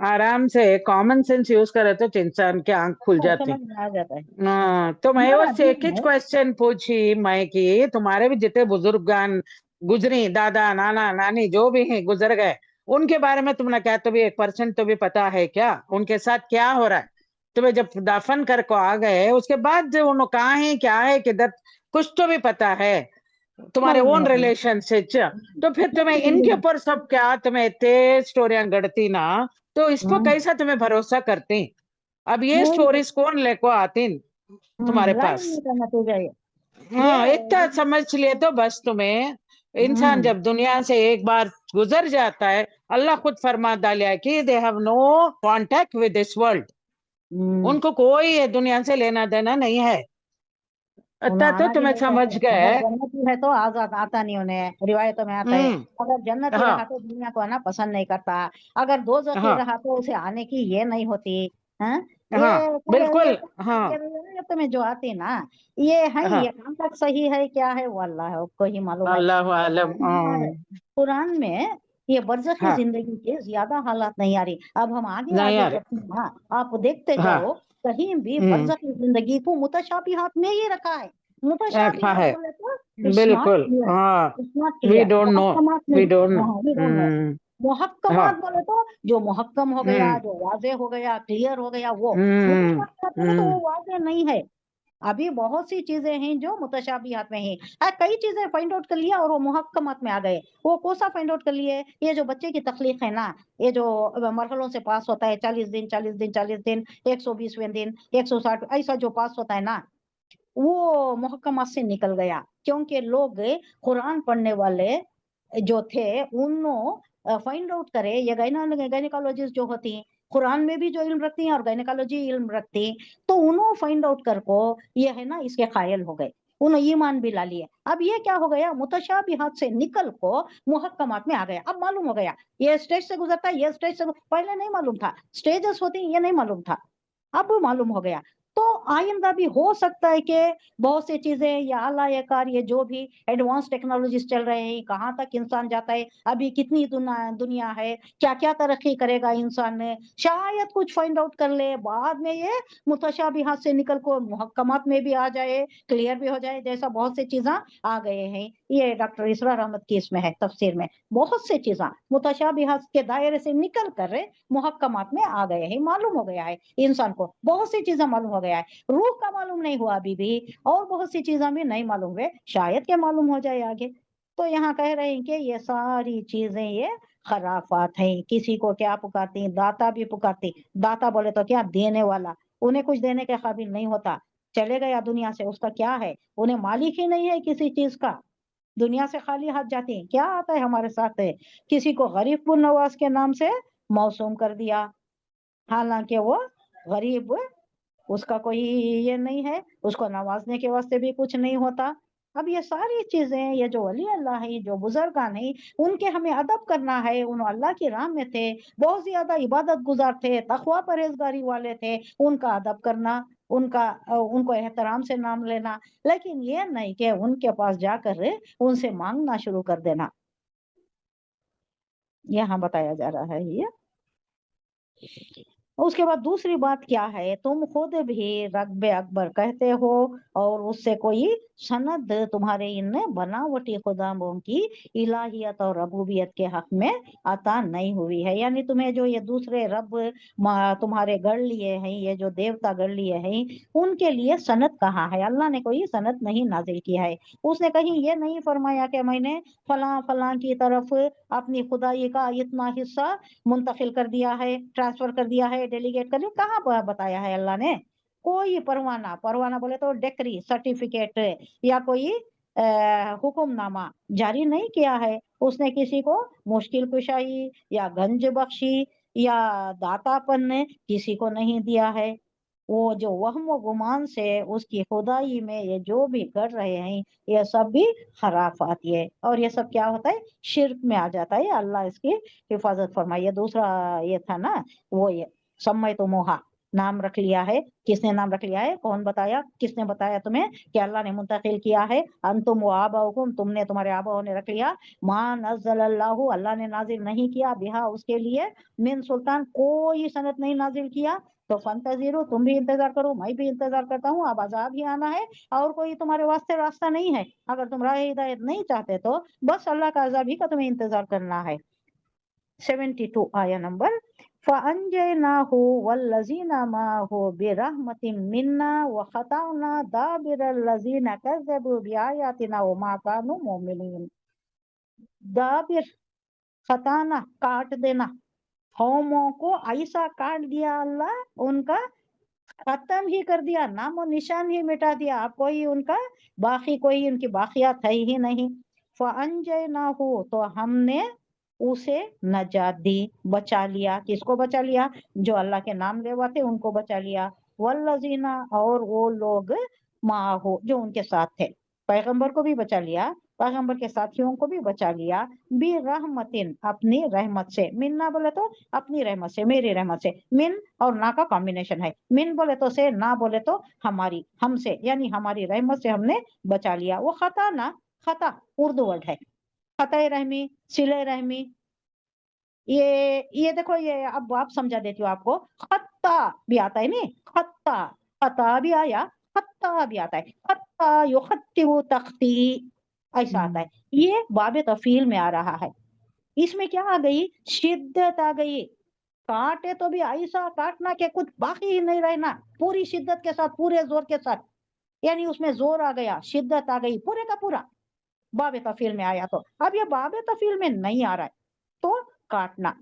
Speaker 4: आराम से कॉमन सेंस यूज करे तो इंसान की आंख खुल जाती।
Speaker 1: समझ में आ जाता है।
Speaker 4: हाँ, तो मैं
Speaker 1: हमारा
Speaker 4: उससे एक
Speaker 1: दीन
Speaker 4: ही
Speaker 1: है,
Speaker 4: क्वेश्चन पूछी मैं कि तुम्हारे भी जितने बुजुर्गान गुजरी, दादा नाना नानी जो भी हैं गुजर गए, उनके बारे में तुमने क्या तो भी 1% तो भी पता है क्या? उनके साथ क्या हो रहा है? तुम्हें जब दफन कर को आ गए उसके बाद जो उन्होंने कहाँ है क्या है किधर, कुछ तो भी पता है तुम्हारे
Speaker 1: मालूम
Speaker 4: ओन
Speaker 1: है।
Speaker 4: रिलेशन से? तो फिर तुम्हें इनके ऊपर सब क्या तुम्हें इतने स्टोरियां गढ़ती ना, तो इस पर कैसा तुम्हें भरोसा करती? अब ये स्टोरीज कौन लेको आती तुम्हारे
Speaker 1: लाइन
Speaker 4: पास?
Speaker 1: में का नतीजा ये
Speaker 4: हाँ, इतना
Speaker 1: ये
Speaker 4: समझ लिए तो बस तुम्हें। इंसान
Speaker 1: हम्म
Speaker 4: जब दुनिया से एक बार गुजर जाता है, अल्लाह खुद फरमा डाला है कि they have no contact with this world.
Speaker 1: Hmm,
Speaker 4: उनको कोई ये दुनिया से लेना देना नहीं है।
Speaker 1: उन्हें
Speaker 4: इतना तो
Speaker 1: आना भी
Speaker 4: तुम्हें
Speaker 1: नहीं
Speaker 4: समझ
Speaker 1: चाहते। अगर
Speaker 4: गए।
Speaker 1: जन्नती है तो आजाद आता नहीं, उन्हें रिवायतों में आता है।
Speaker 4: हम्म।
Speaker 1: अगर जन्नती
Speaker 4: हाँ
Speaker 1: रहा तो दुनिया को आना पसंद नहीं करता। अगर दोजखी
Speaker 4: हाँ
Speaker 1: रहा तो उसे आने की ये नहीं होती। हैं?
Speaker 4: हाँ बिल्कुल। हाँ
Speaker 1: ये रिवायत में जो आती ना, ये है,
Speaker 4: हाँ
Speaker 1: ये कहाँ तक सही है क्या है वो अल्लाह को ही मालूम है।
Speaker 4: अल्लाह आलम।
Speaker 1: कुरान में ये बरज़खी
Speaker 4: हाँ
Speaker 1: जिंदगी के ज्यादा हालात नहीं आ रही। अब हम आगे
Speaker 4: नहीं
Speaker 1: आगे
Speaker 4: आ रहे।
Speaker 1: चलते हैं ना, आप देखते
Speaker 4: हाँ।
Speaker 1: जाओ, कहीं भी
Speaker 4: हम्म।
Speaker 1: बरज़खी जिंदगी को मुतशाबिहात में ही रखा है।
Speaker 4: रखा
Speaker 1: मुतशाबिहात
Speaker 4: है
Speaker 1: बोले तो स्नॉट
Speaker 4: बिल्कुल।
Speaker 1: क्लियर,
Speaker 4: हाँ।
Speaker 1: स्नॉट
Speaker 4: वी
Speaker 1: क्लियर,
Speaker 4: डोंट नो।
Speaker 1: मुहक्कमात
Speaker 4: वी
Speaker 1: नहीं।
Speaker 4: Don't know.
Speaker 1: We don't know.
Speaker 4: हाँ।
Speaker 1: मुहक्कमात बोले तो जो मुहक्कम हो गया,
Speaker 4: हम्म
Speaker 1: जो वाज़े हो गया, क्लियर हो गया, वो।
Speaker 4: हम्म
Speaker 1: मुतशाबिहात बोले तो वो
Speaker 4: हम्म
Speaker 1: वाज़े नहीं है। अभी बहुत सी चीजें हैं जो मुतशाबिहात में हैं। कई चीजें फाइंड आउट कर लिया और वो मुहक्कमात में आ गए। वो कौन सा फाइंड आउट कर लिए? ये जो बच्चे की तखलीक है ना, ये जो मरहलों से पास होता है, 40 दिन 40 दिन 40 दिन, 120वें दिन, 160, ऐसा जो पास होता है ना, वो मुहक्कमात से निकल गया। क्योंकि लोग कुरान पढ़ने वाले जो थे, उन्होंने फाइंड आउट करे, ये गायनिकोलॉजिस्ट जो होती हैं, कुरान में भी जो इल्म रखती हैं और गायनिकोलॉजी इल्म रखती हैं, तो उन्होंने फाइंड आउट कर को ये है ना इसके कायल हो गए, उन्हें ईमान भी ला लिए। अब ये क्या हो गया, मुतशाबिहात से निकल को मुहक्कमात में आ गया। अब मालूम हो गया ये स्टेज से गुजरता है, ये स्टेज से, पहले नहीं मालूम था स्टेजेस होती हैं, ये नहीं मालूम था, अब मालूम हो गया। तो आइंदा भी हो सकता है कि बहुत सी चीजें या आला या कार, ये जो भी एडवांस टेक्नोलॉजीज चल रहे हैं, कहाँ तक इंसान जाता है, अभी कितनी दुनिया है, क्या क्या तरक्की करेगा इंसान ने, शायद कुछ फाइंड आउट कर ले, बाद में ये मुतशाबिहात से निकल को मुहक्कमात में भी आ जाए, क्लियर भी हो जाए, जैसा बहुत सी चीजें आ गए हैं। ये डॉक्टर इसरार अहमद की इसमें है तफसीर में, बहुत सी चीजें मुतशाबिहात के दायरे से निकल कर मुहक्कमात में आ गए हैं। मालूम हो गया है इंसान को, बहुत सी चीजें मालूम हो गया है। रूह का मालूम नहीं हुआ अभी भी, और बहुत सी चीजें भी नहीं मालूम हुए, शायद के मालूम हो जाए आगे। तो यहाँ कह रहे हैं कि ये सारी चीजें ये खराफात हैं। किसी को क्या पुकारती हैं? दाता भी पुकारती। दाता बोले तो क्या, देने वाला। उन्हें कुछ देने के काबिल नहीं होता, चले गया दुनिया से, उसका क्या है? उन्हें मालिक ही नहीं है किसी चीज का, दुनिया से खाली हाथ जाते हैं। क्या आता है हमारे साथ है, किसी को गरीब नवाज के नाम से मौसूम कर दिया, हालांकि वो गरीब, उसका कोई ये नहीं है, उसको नवाजने के वास्ते भी कुछ नहीं होता। अब ये सारी चीजें, ये जो वली अल्लाह है, जो बुजुर्गान है, उनके हमें अदब करना है। उन अल्लाह की राह में थे, बहुत ज्यादा इबादत गुजार थे, तकवा परहेजगारी वाले थे, उनका अदब करना, उनको एहतराम से नाम लेना। लेकिन ये नहीं कि उनके पास जाकर उनसे मांगना शुरू कर देना। यहाँ बताया जा रहा है ये। उसके बाद दूसरी बात क्या है, तुम खुद भी रब्बे अकबर कहते हो और उससे कोई सनद तुम्हारे इन बनावटी खुदाओं की इलाहियत और रबूबियत के हक में अता नहीं हुई है। यानी तुम्हें जो ये दूसरे रब तुम्हारे गढ़ लिए हैं, ये जो देवता गढ़ लिए हैं, उनके लिए सनद कहाँ है? अल्लाह ने कोई सनद नहीं नाजिल किया है। उसने कहीं ये नहीं फरमाया कि मैंने फलां फलां की तरफ अपनी खुदाई का इतना हिस्सा मुंतकिल कर दिया है, ट्रांसफर कर दिया है, डेलीगेट कर दिया। कहाँ पर बताया है अल्लाह ने? कोई परवाना, परवाना बोले तो डिक्री, सर्टिफिकेट, या कोई हुक्मनामा जारी नहीं किया है उसने किसी को। मुश्किल कुशाई या गंज बख्शी या दातापन ने किसी को नहीं दिया है। वो जो वहम व गुमान से उसकी खुदाई में ये जो भी कर रहे हैं, ये सब भी खराफात है। और ये सब क्या होता है? शिर्क में आ जाता है। अल्लाह इसकी हिफाजत फरमाइए। दूसरा ये था ना, वो ये समय तो मोहा, नाम रख लिया है। किसने नाम रख लिया है? कौन बताया? किसने बताया तुम्हें कि अल्लाह ने मुंतकिल किया है? अंतुम व आबाउकुम, तुमने, तुम्हारे आबाओं ने रख लिया। मा नज़्ज़लल्लाहु, अल्लाह ने नाजिल नहीं किया, बिहा, उसके लिए, मिन सुल्तान, कोई सनद नहीं नाजिल किया। तो फंतज़िरू, तुम भी इंतजार करो, मैं भी इंतजार करता हूँ, अब अजाब ही आना है, और कोई तुम्हारे वास्ते रास्ता नहीं है। अगर तुम राह हिदायत नहीं चाहते तो बस अल्लाह का अजाब ही का तुम्हें इंतजार करना है। 72 आया नंबर। फ़अंजयनाहु वल्लज़ीना माअहु बिरहमतिन मिन्ना व क़तअना दाबिरल लज़ीना कज़्ज़बू बिआयातिना व मा कानू मुमिनीन। दाबिर, ख़ताना, काट देना, कौमों को ऐसा काट दिया अल्लाह, उनका खत्म ही कर दिया, नामो निशान ही मिटा दिया। अब कोई उनका बाकी, कोई उनकी बाकियात है ही नहीं। फ़अंजयनाहु, तो हमने उसे नजात दी, बचा लिया। किसको बचा लिया? जो अल्लाह के नाम लेवाते उनको बचा लिया। वल्लज़ीना, और वो लोग, माहो, जो उनके साथ थे। पैगंबर को भी बचा लिया, पैगंबर के साथियों को भी बचा लिया। बी रहमतिन, अपनी रहमत से। मिन्ना बोले तो अपनी रहमत से, मेरी रहमत से। मिन और ना का कॉम्बिनेशन है। मिन बोले तो से, ना बोले तो हमारी, हमसे, यानी हमारी रहमत से हमने बचा लिया। वो खता ना, खता उर्दू वर्ड है, खता रहमी, सिले रहमी। ये देखो, ये अब आप समझा देती हूँ आपको। खत्ता भी आता है नहीं, खत्ता, खता भी आया, खत्ता भी आता है। खत्ता युखत्तिबु तख्ती, ऐसा आता है। ये बाबे तफील में आ रहा है। इसमें क्या आ गई? शिद्दत आ गई। काटे तो भी ऐसा काटना कि कुछ बाकी ही नहीं रहना, पूरी शिद्दत के साथ, पूरे जोर के साथ, यानी उसमें जोर आ गया, शिद्दत आ गई, पूरे का पूरा। बाबे तफील में आया। तो अब ये बाबे तफील में नहीं आ रहा है, तो काटना।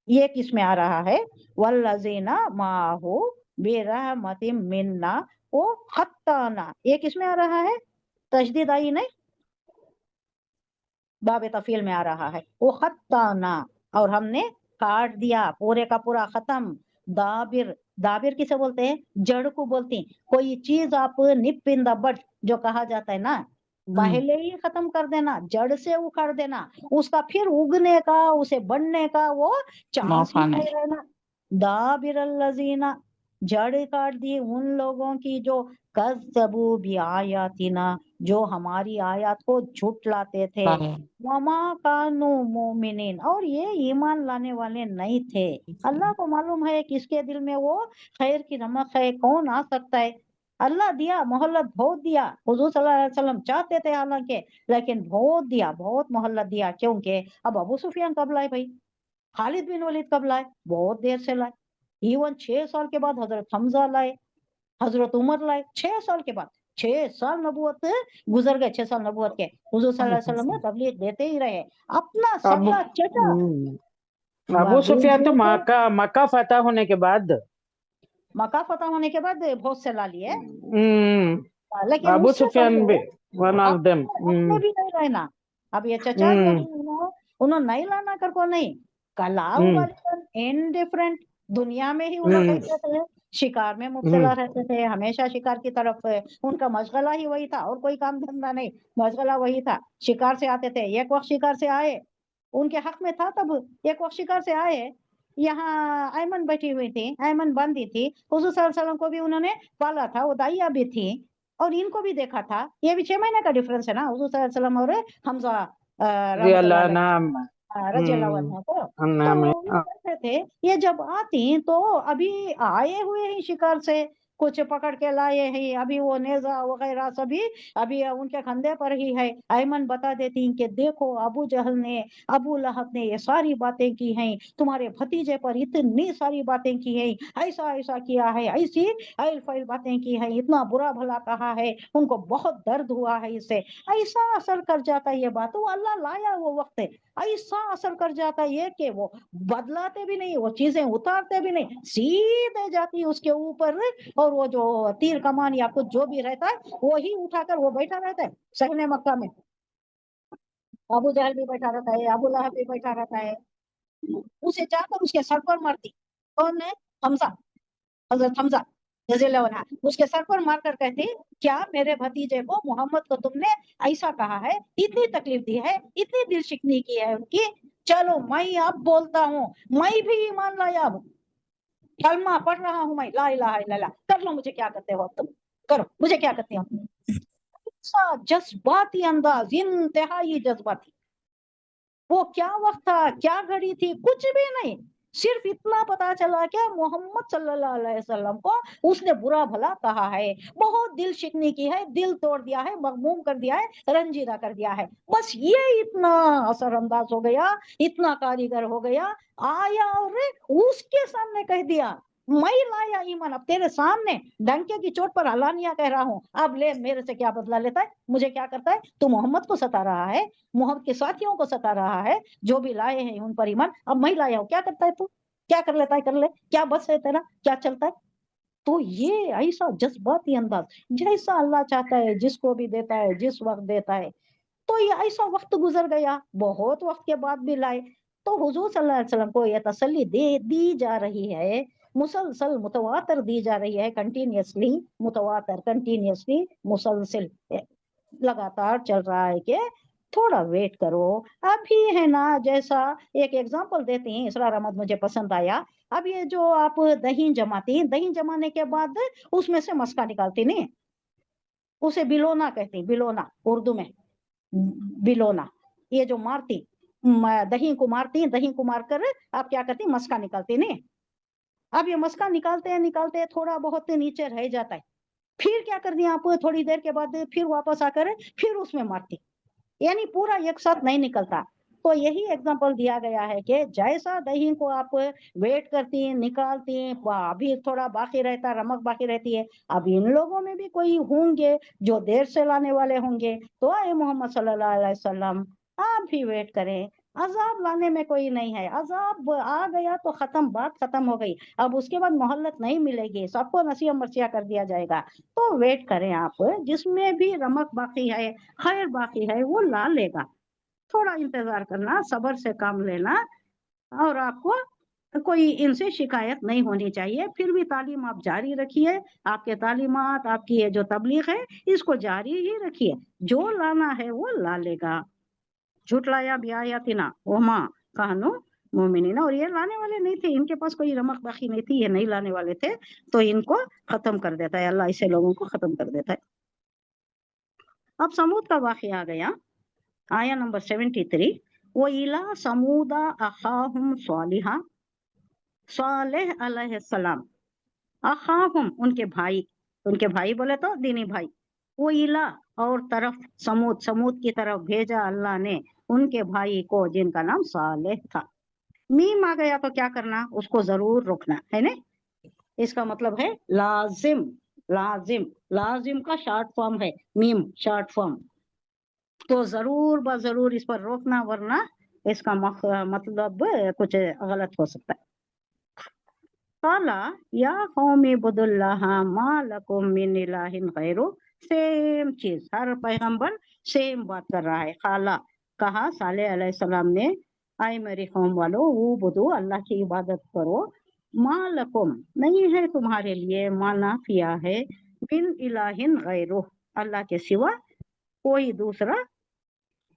Speaker 1: ये किस में आ रहा है? वल्लज़ीना माहु बिरहमतिम मिन्ना वो खत्ताना, ये किस में आ रहा है? तशदीद आई नहीं, बाबे तफील में आ रहा है। वो खत्ताना, और हमने काट दिया, पूरे का पूरा खत्म। दाबिर, दाबिर किसे बोलते हैं? जड़ को बोलते हैं। कोई चीज आप निप इन द बड, जो कहा जाता है ना, पहले ही खत्म कर देना, जड़ से उखाड़ देना, उसका फिर उगने का, उसे बढ़ने का वो चांस ही
Speaker 5: मौका
Speaker 1: नहीं
Speaker 5: नहीं।
Speaker 1: रहना। दाबिरल लजीना, जड़ काट दी उन लोगों की जो कज़्ज़बू बिआयातिना, जो हमारी आयत को झुटलाते थे। वमा कानू मोमिनीन, और ये ईमान लाने वाले नहीं थे। अल्लाह को मालूम है किसके दिल में वो खैर की नमक है, कौन आ सकता है। अल्लाह दिया, मोहल्लत बहुत दिया। हुजूर सल्लल्लाहु अलैहि वसल्लम चाहते थे हालांकि, लेकिन बहुत दिया, बहुत मोहल्लत दिया। क्योंकि अब अबू सुफियान कब लाए भाई? खालिद बिन वलीद कब लाए? बहुत देर से लाए। इवन 6 साल के बाद हजरत हमजा लाए, हजरत उमर लाए, 6 साल के बाद। 6 साल नबूवत गुजर गए, 6 साल नबूवत के। हुजूर सल्लल्लाहु अलैहि वसल्लम तबलीग देते ही रहे। अपना
Speaker 4: अबू
Speaker 1: सगा चचा
Speaker 4: अबू सुफियान तो
Speaker 1: बेटे,
Speaker 4: मक्का फतह होने के बाद,
Speaker 1: मक्का फतह होने के बाद बहुत से ला लिए, लेकिन
Speaker 4: अबू
Speaker 1: उससे
Speaker 4: सुफियान भी
Speaker 1: पहले
Speaker 4: वन ऑफ देम।
Speaker 1: अपने भी नहीं रहना। अब ये चचा जो है उन्होंने नहीं लाना कर को नहीं, कलाऊ वाले इनडिफरेंट, दुनिया में ही उलट थे, शिकार में मुब्तला रहते थे, हमेशा शिकार की तरफ, उनका मशगला ही वही था, और कोई काम धंधा नहीं, मशगला वही था। शिकार से आते थे, एक वक्त शिकार से आए, उनके हक में था तब, एक वक्त शिकार से आए, यहाँ ऐमन बैठी हुई थी, ऐमन बंदी थी, हुजूर सल्लल्लाहु अलैहि वसल्लम को भी उन्होंने पाला था, वो दाइया भी थी, और इनको भी देखा था। ये भी 6 महीने का डिफरेंस है ना, हुजूर सल्लल्लाहु अलैहि वसल्लम और हमजा रहमतुल्लाह अलैह रज़ियल्लाहु अन्हु को। तो वो कहते थे ये जब आती तो अभी आए हुए ही शिकार से, कुछ पकड़ के लाए हैं, अभी वो नेजा वगैरह सभी अभी उनके कंधे पर ही है। ऐमन बता देती कि देखो अबू जहल ने, अबू लहब ने ये सारी बातें की हैं, तुम्हारे भतीजे पर इतनी सारी बातें की हैं, ऐसा ऐसा किया है, ऐसी ऐल फैल बातें की हैं, इतना बुरा भला कहा है, उनको बहुत दर्द हुआ है इससे। ऐसा असर कर जाता है ये बात, वो अल्लाह लाया वो वक्त, ऐसा असर कर जाता है ये कि वो बदलाते भी नहीं, वो चीजें उतारते भी नहीं, सीधे जाती है उसके ऊपर, और वो जो तीर कमान या कुछ जो भी रहता है वो ही उठाकर वो बैठा रहता है सहने मक्का में। अबू जहल भी बैठा रहता है, अबू लहब भी बैठा रहता है, उसे जाकर उसके सर पर मारती। कौन है? हमजा, हजरत हमजा रज़ियल्लाहु अन्हु, उसके सर पर मारकर कहती क्या मेरे भतीजे को, मोहम्मद को तुमने ऐसा कहा है, इतनी तकलीफ दी है, इतनी दिल शिकनी की है उनकी, चलो मैं अब बोलता हूँ, मैं भी ईमान लाया अब, कलमा पढ़ रहा हूं मैं, ला इलाहा इल्लल्लाह, कर लो, मुझे क्या करते हो तुम, करो, मुझे क्या करते हो। जज्बाती अंदाज, इंतहाई जज्बाती। वो क्या वक्त था, क्या घड़ी थी, कुछ भी नहीं, सिर्फ इतना पता चला कि मोहम्मद सल्लल्लाहु अलैहि वसल्लम को उसने बुरा भला कहा है, बहुत दिल शिकनी की है, दिल तोड़ दिया है, मगमूम कर दिया है, रंजीदा कर दिया है। बस ये इतना असरअंदाज हो गया, इतना कारीगर हो गया, आया और उसके सामने कह दिया, मैं लाया ईमान, अब तेरे सामने डंके की चोट पर अलानिया कह रहा हूँ, अब ले मेरे से क्या बदला लेता है, मुझे क्या करता है, तू मोहम्मद को सता रहा है, मोहम्मद के साथियों को सता रहा है, जो भी लाए हैं उन पर ईमान, अब मैं लाया हूं, क्या करता है तू, क्या कर लेता है कर ले, क्या बस है तेरा, क्या चलता है। तो ये ऐसा जज्बाती अंदाज, जैसा अल्लाह चाहता है जिसको भी देता है, जिस वक्त देता है। तो ये ऐसा वक्त गुजर गया, बहुत वक्त के बाद भी लाए, तो हुजूर सल्लल्लाहु अलैहि वसल्लम को यह तसल्ली दी जा रही है, मुसलसल मुतवातर दी जा रही है, कंटिन्यूअसली मुतवातर, कंटिन्यूअसली मुसलसिल, लगातार चल रहा है कि थोड़ा वेट करो। अभी है ना, जैसा एक एग्जांपल देती हैं, इसरार अहमद मुझे पसंद आया। अब ये जो आप दही जमाती, दही जमाने के बाद उसमें से मस्का निकालती नहीं, उसे बिलोना कहती, बिलोना उर्दू में, बिलोना। ये जो मारती, दही को मारती, दही को मारकर आप क्या करती, मस्का निकालती नहीं। अब ये मस्का निकालते थोड़ा बहुत नीचे रह जाता है, फिर क्या कर दिया आप, थोड़ी देर के बाद फिर वापस आकर फिर उसमें मारती, यानी पूरा एक साथ नहीं निकलता। तो यही एग्जांपल दिया गया है कि जैसा दही को आप वेट करती हैं, निकालती हैं, अभी थोड़ा बाकी रहता, रमक बाकी रहती है, अब इन लोगों में भी कोई होंगे जो देर से लाने वाले होंगे, तो आए मोहम्मद सल्लल्लाहु अलैहि वसल्लम आप भी वेट करें, अजाब लाने में कोई नहीं है, अजाब आ गया तो खत्म, बात खत्म हो गई, अब उसके बाद मोहल्लत नहीं मिलेगी, सबको नसीहत मर्सिया कर दिया जाएगा। तो वेट करें आप, जिसमें भी रमक बाकी है, खैर बाकी है, वो ला लेगा, थोड़ा इंतजार करना, सब्र से काम लेना, और आपको कोई इनसे शिकायत नहीं होनी चाहिए। फिर भी तालीम आप जारी रखिए, आपके तालीमात, आपकी ये जो तबलीग है, इसको जारी ही रखिए, जो लाना है वो ला लेगा। झुटलाया बियायातिना वमा कानू मोमिनीना, और ये लाने वाले नहीं थे, इनके पास कोई रमक बाकी नहीं थी, ये नहीं लाने वाले थे, तो इनको खत्म कर देता है अल्लाह, ऐसे लोगों को खत्म कर देता है। अब समूद का वाक़या आ गया, आया नंबर 73, वो इला समूदा अखाहुम सालिहा, सालेह अलैहिस्सलाम, अखाहुम उनके भाई बोले तो दीनी भाई, वो इला और तरफ, समूद की तरफ भेजा अल्लाह ने उनके भाई को जिनका नाम सालेह था। मीम आ गया तो क्या करना, उसको जरूर रोकना है ना, इसका मतलब है लाजिम, लाजिम का शॉर्ट फॉर्म है मीम, शॉर्ट फॉर्म, तो जरूर बजरूर इस पर रोकना, वरना इसका मतलब कुछ गलत हो सकता है। काला या कौमी बुदुल्लाह मा लकुम मिन इलाहिन गैरु, सेम चीज, हर पैगंबर सेम बात कर रहा है। काला कहा सालेह अलैहिस्सलाम ने, आए मेरी कौम वालों, वो बुदू अल्लाह की इबादत करो, मा लकुम नहीं है तुम्हारे लिए, माना किया है, मिन इलाहिन गैरु अल्लाह के सिवा कोई दूसरा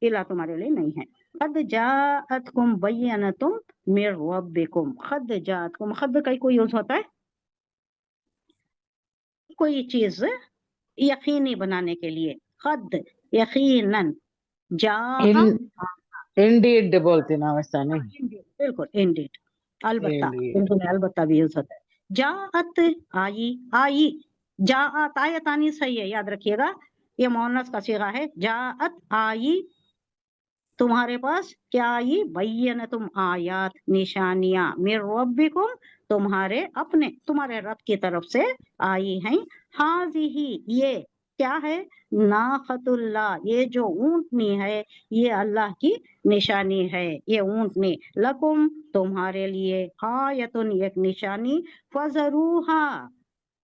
Speaker 1: इला तुम्हारे लिए नहीं है। खद जाअतकुम बय्यनतुम मिर रब्बिकुम, खद जाअतकुम, खद का कोई यूज होता है कोई चीज यकीनी बनाने के लिए, खद यकीनन, जा
Speaker 4: इंडीड बोलते ना, वैसा नहीं,
Speaker 1: बिल्कुल इंडीड, अलबत्ता,
Speaker 4: Indeed.
Speaker 1: उर्दू में अलबत्ता भी यूज होता है। जाअत आई, जाअत आयत आनी सही है, याद रखिएगा, ये मुअन्नस का सीगा है, जाअत आई, तुम्हारे पास क्या आई, बय्यन तुम आयात, निशानियां, मिर रब्बिकुम तुम्हारे अपने, तुम्हारे रब की तरफ से आई हैं, हाज़िही ये क्या है, नाखतुल्लाह ये जो ऊंटनी है, ये अल्लाह की निशानी है, ये ऊंटनी, लकुम तुम्हारे लिए, आयतुन एक निशानी, फजरूहा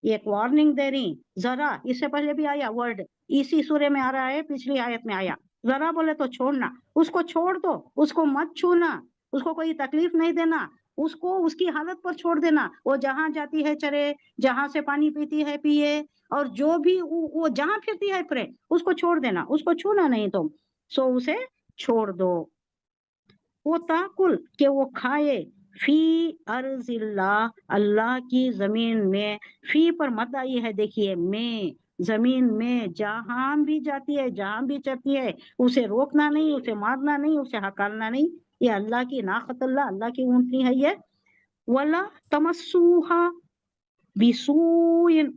Speaker 1: एक वार्निंग दे रही, जरा, इससे पहले भी आया वर्ड, इसी सूरे में आ रहा है, पिछली आयत में आया, जरा बोले तो छोड़ना, उसको छोड़ दो, उसको मत छूना, उसको कोई तकलीफ नहीं देना, उसको उसकी हालत पर छोड़ देना, वो जहां जाती है चरे, जहां से पानी पीती है पिए, और जो भी वो जहां फिरती है फिरे, उसको छोड़ देना, उसको छूना नहीं तुम, सो उसे छोड़ दो। वो ताकुल के वो खाए, फी अर्ज़िल्लाह, अल्लाह की जमीन में, फी पर मत आई है, देखिए में, जमीन में जहां भी जाती है, जहां भी चलती है, उसे रोकना नहीं, उसे मारना नहीं, उसे हकारना नहीं। ये अल्लाह की नाक़तुल्लाह, अल्लाह की ऊँटनी है ये। वला तमस्सूहा बिसूइन,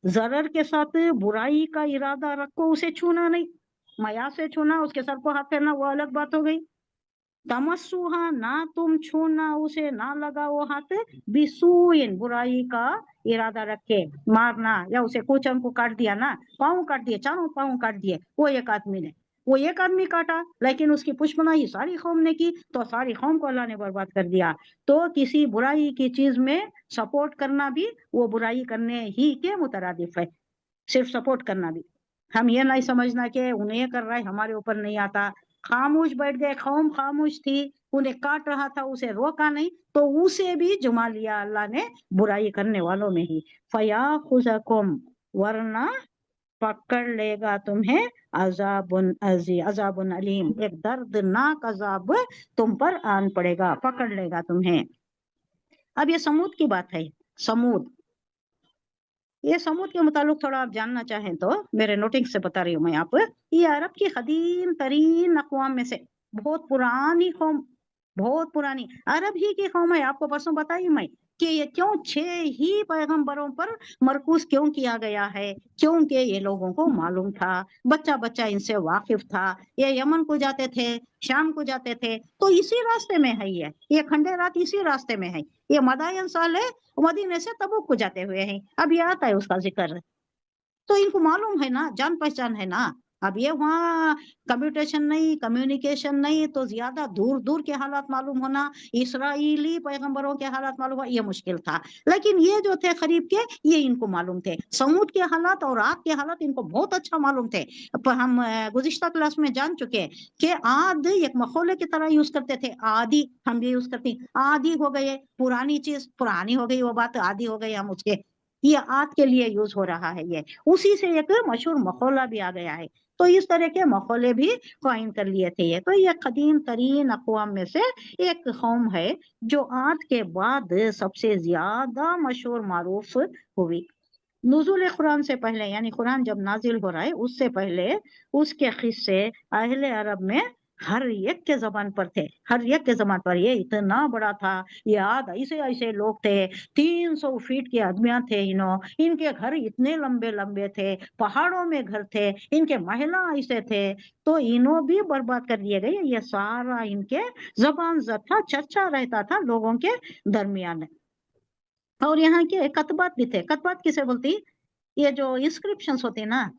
Speaker 1: जरर के साथ बुराई का इरादा रखो, उसे छूना नहीं। माया से छूना, उसके सर को हाथ फेरना, वो अलग बात हो गई। तमस्सुहा, ना तुम छूना उसे, ना लगाओ हाथ, बिसूइन, बुराई का इरादा रखे, मारना, या उसे कुचन को काट दिया ना, पाँव काट दिए, चारों पाँव काट दिए, वो एक आदमी ने, वो एक आदमी काटा, लेकिन उसकी पुष्पनाही सारी कौम ने की, तो सारी कौम को अल्लाह ने बर्बाद कर दिया। तो किसी बुराई की चीज में सपोर्ट करना भी वो बुराई करने ही के मुतरादिफ है, सिर्फ सपोर्ट करना भी। हम ये नहीं समझना कि उन्हें ये कर रहा है, हमारे ऊपर नहीं आता। खामोश बैठ गए, कौम खामोश थी, उन्हें काट रहा था, उसे रोका नहीं, तो उसे भी जुमा लिया अल्लाह ने बुराई करने वालों में ही। फयाखुज़कुम, वरना पकड़ लेगा तुम्हें अजाबुन अलीम, एक दर्दनाक अजाब तुम पर आन पड़ेगा, पकड़ लेगा तुम्हें। अब ये समूद की बात है। समूद, ये समूद के मुतालिक थोड़ा आप जानना चाहें तो मेरे नोटिंग से बता रही हूँ मैं आप। ये अरब की कदीम तरीन अक़वाम में से बहुत पुरानी कौम, बहुत पुरानी अरब ही की कौम है। आपको परसों बताई मैं कि ये क्यों 6 ही पैगंबरों पर मरकूज क्यों किया गया है, क्योंकि ये लोगों को मालूम था, बच्चा बच्चा इनसे वाकिफ था। ये यमन को जाते थे, शाम को जाते थे, तो इसी रास्ते में है ये खंडेरात इसी रास्ते में है। ये मदायन साल है, मदीने से तबूक को जाते हुए हैं। अब ये आता है उसका जिक्र, तो इनको मालूम है ना, जान पहचान है ना। अब ये वहाँ कम्युनिकेशन नहीं, कम्युनिकेशन नहीं, तो ज्यादा दूर दूर के हालात मालूम होना, इसराइली पैगंबरों के हालात मालूम हुआ, ये मुश्किल था। लेकिन ये जो थे करीब के, ये इनको मालूम थे। समूद के हालात और आद के हालात इनको बहुत अच्छा मालूम थे। पर हम गुज़िश्ता क्लास में जान चुके हैं कि आद एक मखौले की तरह यूज करते थे, आदि हम भी यूज करते हैं। आदि हो गए, पुरानी चीज पुरानी हो गई, वो बात आदि हो गई हम उसके, ये आद के लिए यूज हो रहा है। ये उसी से एक मशहूर मखौला भी आ गया है। तो इस तरह के मखौले भी कायम कर लिए थे ये। तो ये कदीम तरीन अक़वाम में से एक कौम है जो आद के बाद सबसे ज्यादा मशहूर मारूफ हुई। नुज़ुल कुरान से पहले, यानी कुरान जब नाजिल हो रहा है उससे पहले उसके किस्से अहले अरब में हर एक के जबान पर थे, हर एक के जबान पर। ये इतना बड़ा था, ये आद ऐसे ऐसे लोग थे, 300 फीट के आदमियां थे इनके घर इतने लंबे लंबे थे, पहाड़ों में घर थे, इनके महिला ऐसे थे, तो इन्हों भी बर्बाद कर दिए गए। ये सारा इनके जबान था, चर्चा रहता था लोगों के दरमियान। और यहाँ के कतबात भी थे। कतबात किसे बोलती, ये जो इंस्क्रिप्शंस होते हैं ना,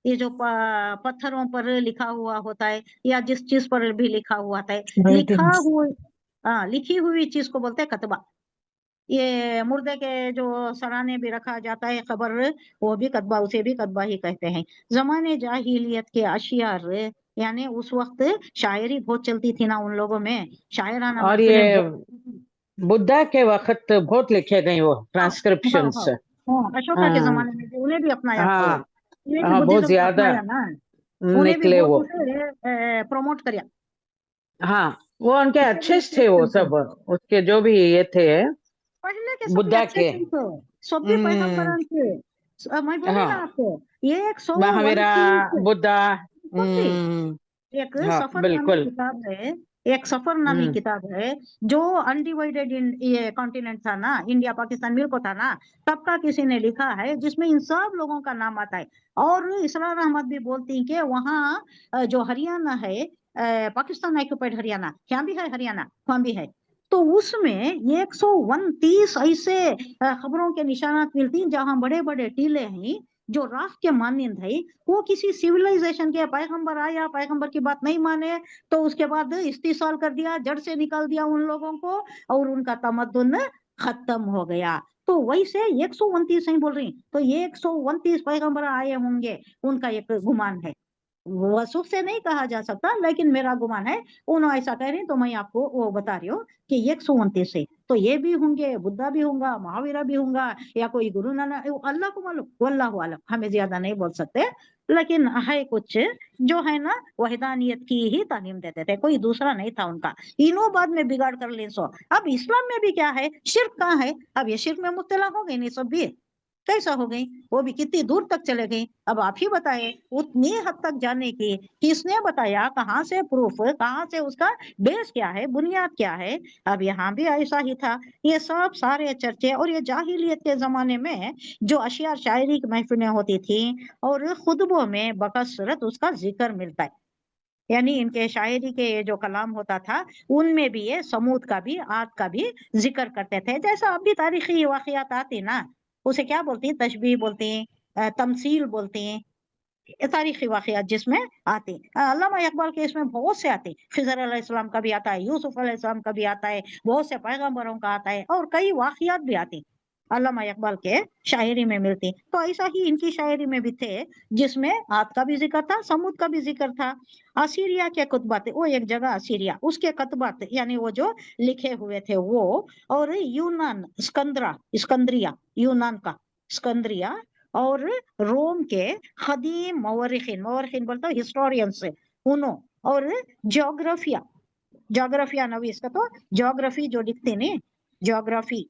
Speaker 1: ये जो पत्थरों पर लिखा हुआ होता है, या जिस चीज पर भी लिखा हुआ होता है, लिखा
Speaker 3: राइटिंग्स।
Speaker 1: हुआ, हाँ, लिखी हुई चीज को बोलते हैं कतबा। ये मुर्दे के जो सराने भी रखा जाता है खबर, वो भी कतबा, उसे भी कतबा ही कहते हैं। जमाने जाहिलियत के अशियार, यानी उस वक्त शायरी बहुत चलती थी ना उन लोगों में, शायराना
Speaker 4: और
Speaker 1: महफिलें
Speaker 4: ये
Speaker 1: बहुत।
Speaker 4: बुद्धा के वक्त बहुत लिखे गए वो
Speaker 1: हाँ हाँ
Speaker 4: ट्रांसक्रिप्शंस।
Speaker 1: हाँ हाँ, अशोका के
Speaker 4: हाँ
Speaker 1: जमाने में भी उन्हें भी अपनाया था वो,
Speaker 4: हाँ
Speaker 1: उन्हें भी
Speaker 4: हाँ, बहुत
Speaker 1: बुद्धिज्म को
Speaker 4: ज्यादा
Speaker 1: अपनाया ना, उन्हें भी
Speaker 4: निकले
Speaker 1: बहुत
Speaker 4: वो।
Speaker 1: उसे प्रमोट किया।
Speaker 4: हाँ, वो उनके
Speaker 1: उसके भी
Speaker 4: अच्छे
Speaker 1: अच्छे
Speaker 4: थे वो
Speaker 1: थे,
Speaker 4: सब, उसके जो भी ये थे
Speaker 1: पहले के सभी
Speaker 4: बुद्धा
Speaker 1: अच्छे
Speaker 4: के।
Speaker 1: थे, सभी
Speaker 4: हम्म।
Speaker 1: पैगंबरान थे। मैं बोली ना
Speaker 4: हाँ,
Speaker 1: आपको, ये
Speaker 4: महावीरा,
Speaker 1: 129
Speaker 4: बुद्धा।
Speaker 1: कॉपी।
Speaker 4: हम्म।
Speaker 1: एक
Speaker 4: हाँ
Speaker 1: सफर नामी
Speaker 4: बिल्कुल।
Speaker 1: किताब है, एक सफर नामी
Speaker 4: हम्म।
Speaker 1: किताब है, जो अनडिवाइडेड ये कॉन्टिनेंट था ना, इंडिया पाकिस्तान मिल को था ना, तब का किसी ने लिखा है, जिसमें इन सब लोगों का नाम आता है। और इसरार अहमद भी बोलती हैं कि वहाँ जो हरियाणा है, पाकिस्तान ऑक्युपाइड हरियाणा, क्या भी है हरियाणा, वहाँ भी है, तो उसमें 129 ऐसे खबरों के निशानात मिलती हैं जहाँ बड़े बड़े टीले हैं जो राख के मानंद है। वो किसी सिविलाइजेशन के, पैगंबर आया, पैगंबर की बात नहीं माने, तो उसके बाद इस्तीसाल कर दिया, जड़ से निकाल दिया उन लोगों को, और उनका तमद्दुन खत्म हो गया। तो वैसे 129 नहीं बोल रही, तो ये 129 पैगंबर आए होंगे, उनका एक गुमान है। वसुख से नहीं कहा जा सकता, लेकिन मेरा गुमान है उन्होंने ऐसा कह रहे हैं, तो मैं आपको वो बता रही हूँ कि 129 से तो ये भी होंगे, बुद्धा भी होगा, महावीरा भी होगा, या कोई गुरु नानक, अल्लाह को मालूम, वल्लाहु आलम, हमें ज्यादा नहीं बोल सकते। लेकिन है कुछ जो है ना वहदानियत की ही तालीम देते थे, कोई दूसरा नहीं था उनका। इन्हों बाद में बिगाड़ कर ले सो। अब इस्लाम में भी क्या है, शिर्क कहाँ है? अब ये शिर्क में मुब्तला हो गई नहीं सब भी, कैसा हो गई, वो भी कितनी दूर तक चले गई। अब आप ही बताए उतनी हद तक जाने की किसने बताया, कहाँ से प्रूफ, कहाँ से उसका बेस क्या है, बुनियाद क्या है? अब यहाँ भी ऐसा ही था। ये सब सारे चर्चे, और ये जाहिलियत के जमाने में जो अशियार शायरी की महफिलें होती थी और खुतबों में बकसरत उसका जिक्र मिलता है, यानी इनके शायरी के ये जो कलाम होता था उनमें भी ये समूद का भी, आद का भी जिक्र करते थे। जैसा अब भी तारीखी वाकयात आती ना, उसे क्या बोलती हैं, तशबीह बोलती हैं, तमसील बोलती हैं, ये तारीखी वाकयात जिसमें आते हैं। अल्लामा इकबाल के इसमें बहुत से आते हैं, खिजर अलैहिस्सलाम का भी आता है, यूसुफ अलैहिस्सलाम का भी आता है, बहुत से पैगंबरों का आता है, और कई वाकयात भी आते हैं अल्लामा इकबाल के शायरी में मिलती। तो ऐसा ही इनकी शायरी में भी थे, जिसमें आद का भी जिक्र था, समूद का भी जिक्र था। असीरिया के कुतबात, वो एक जगह असीरिया, उसके कुतबात यानी वो जो लिखे हुए थे वो, और यूनान, स्कंद्रिया, यूनान का स्कंद्रिया, और रोम के खदीम मौरखीन, मौरखीन बोलते हो हिस्टोरियंस से उन्हों, और जोग्राफिया नवीस का, तो जोग्राफी जो लिखते ने, जोग्राफी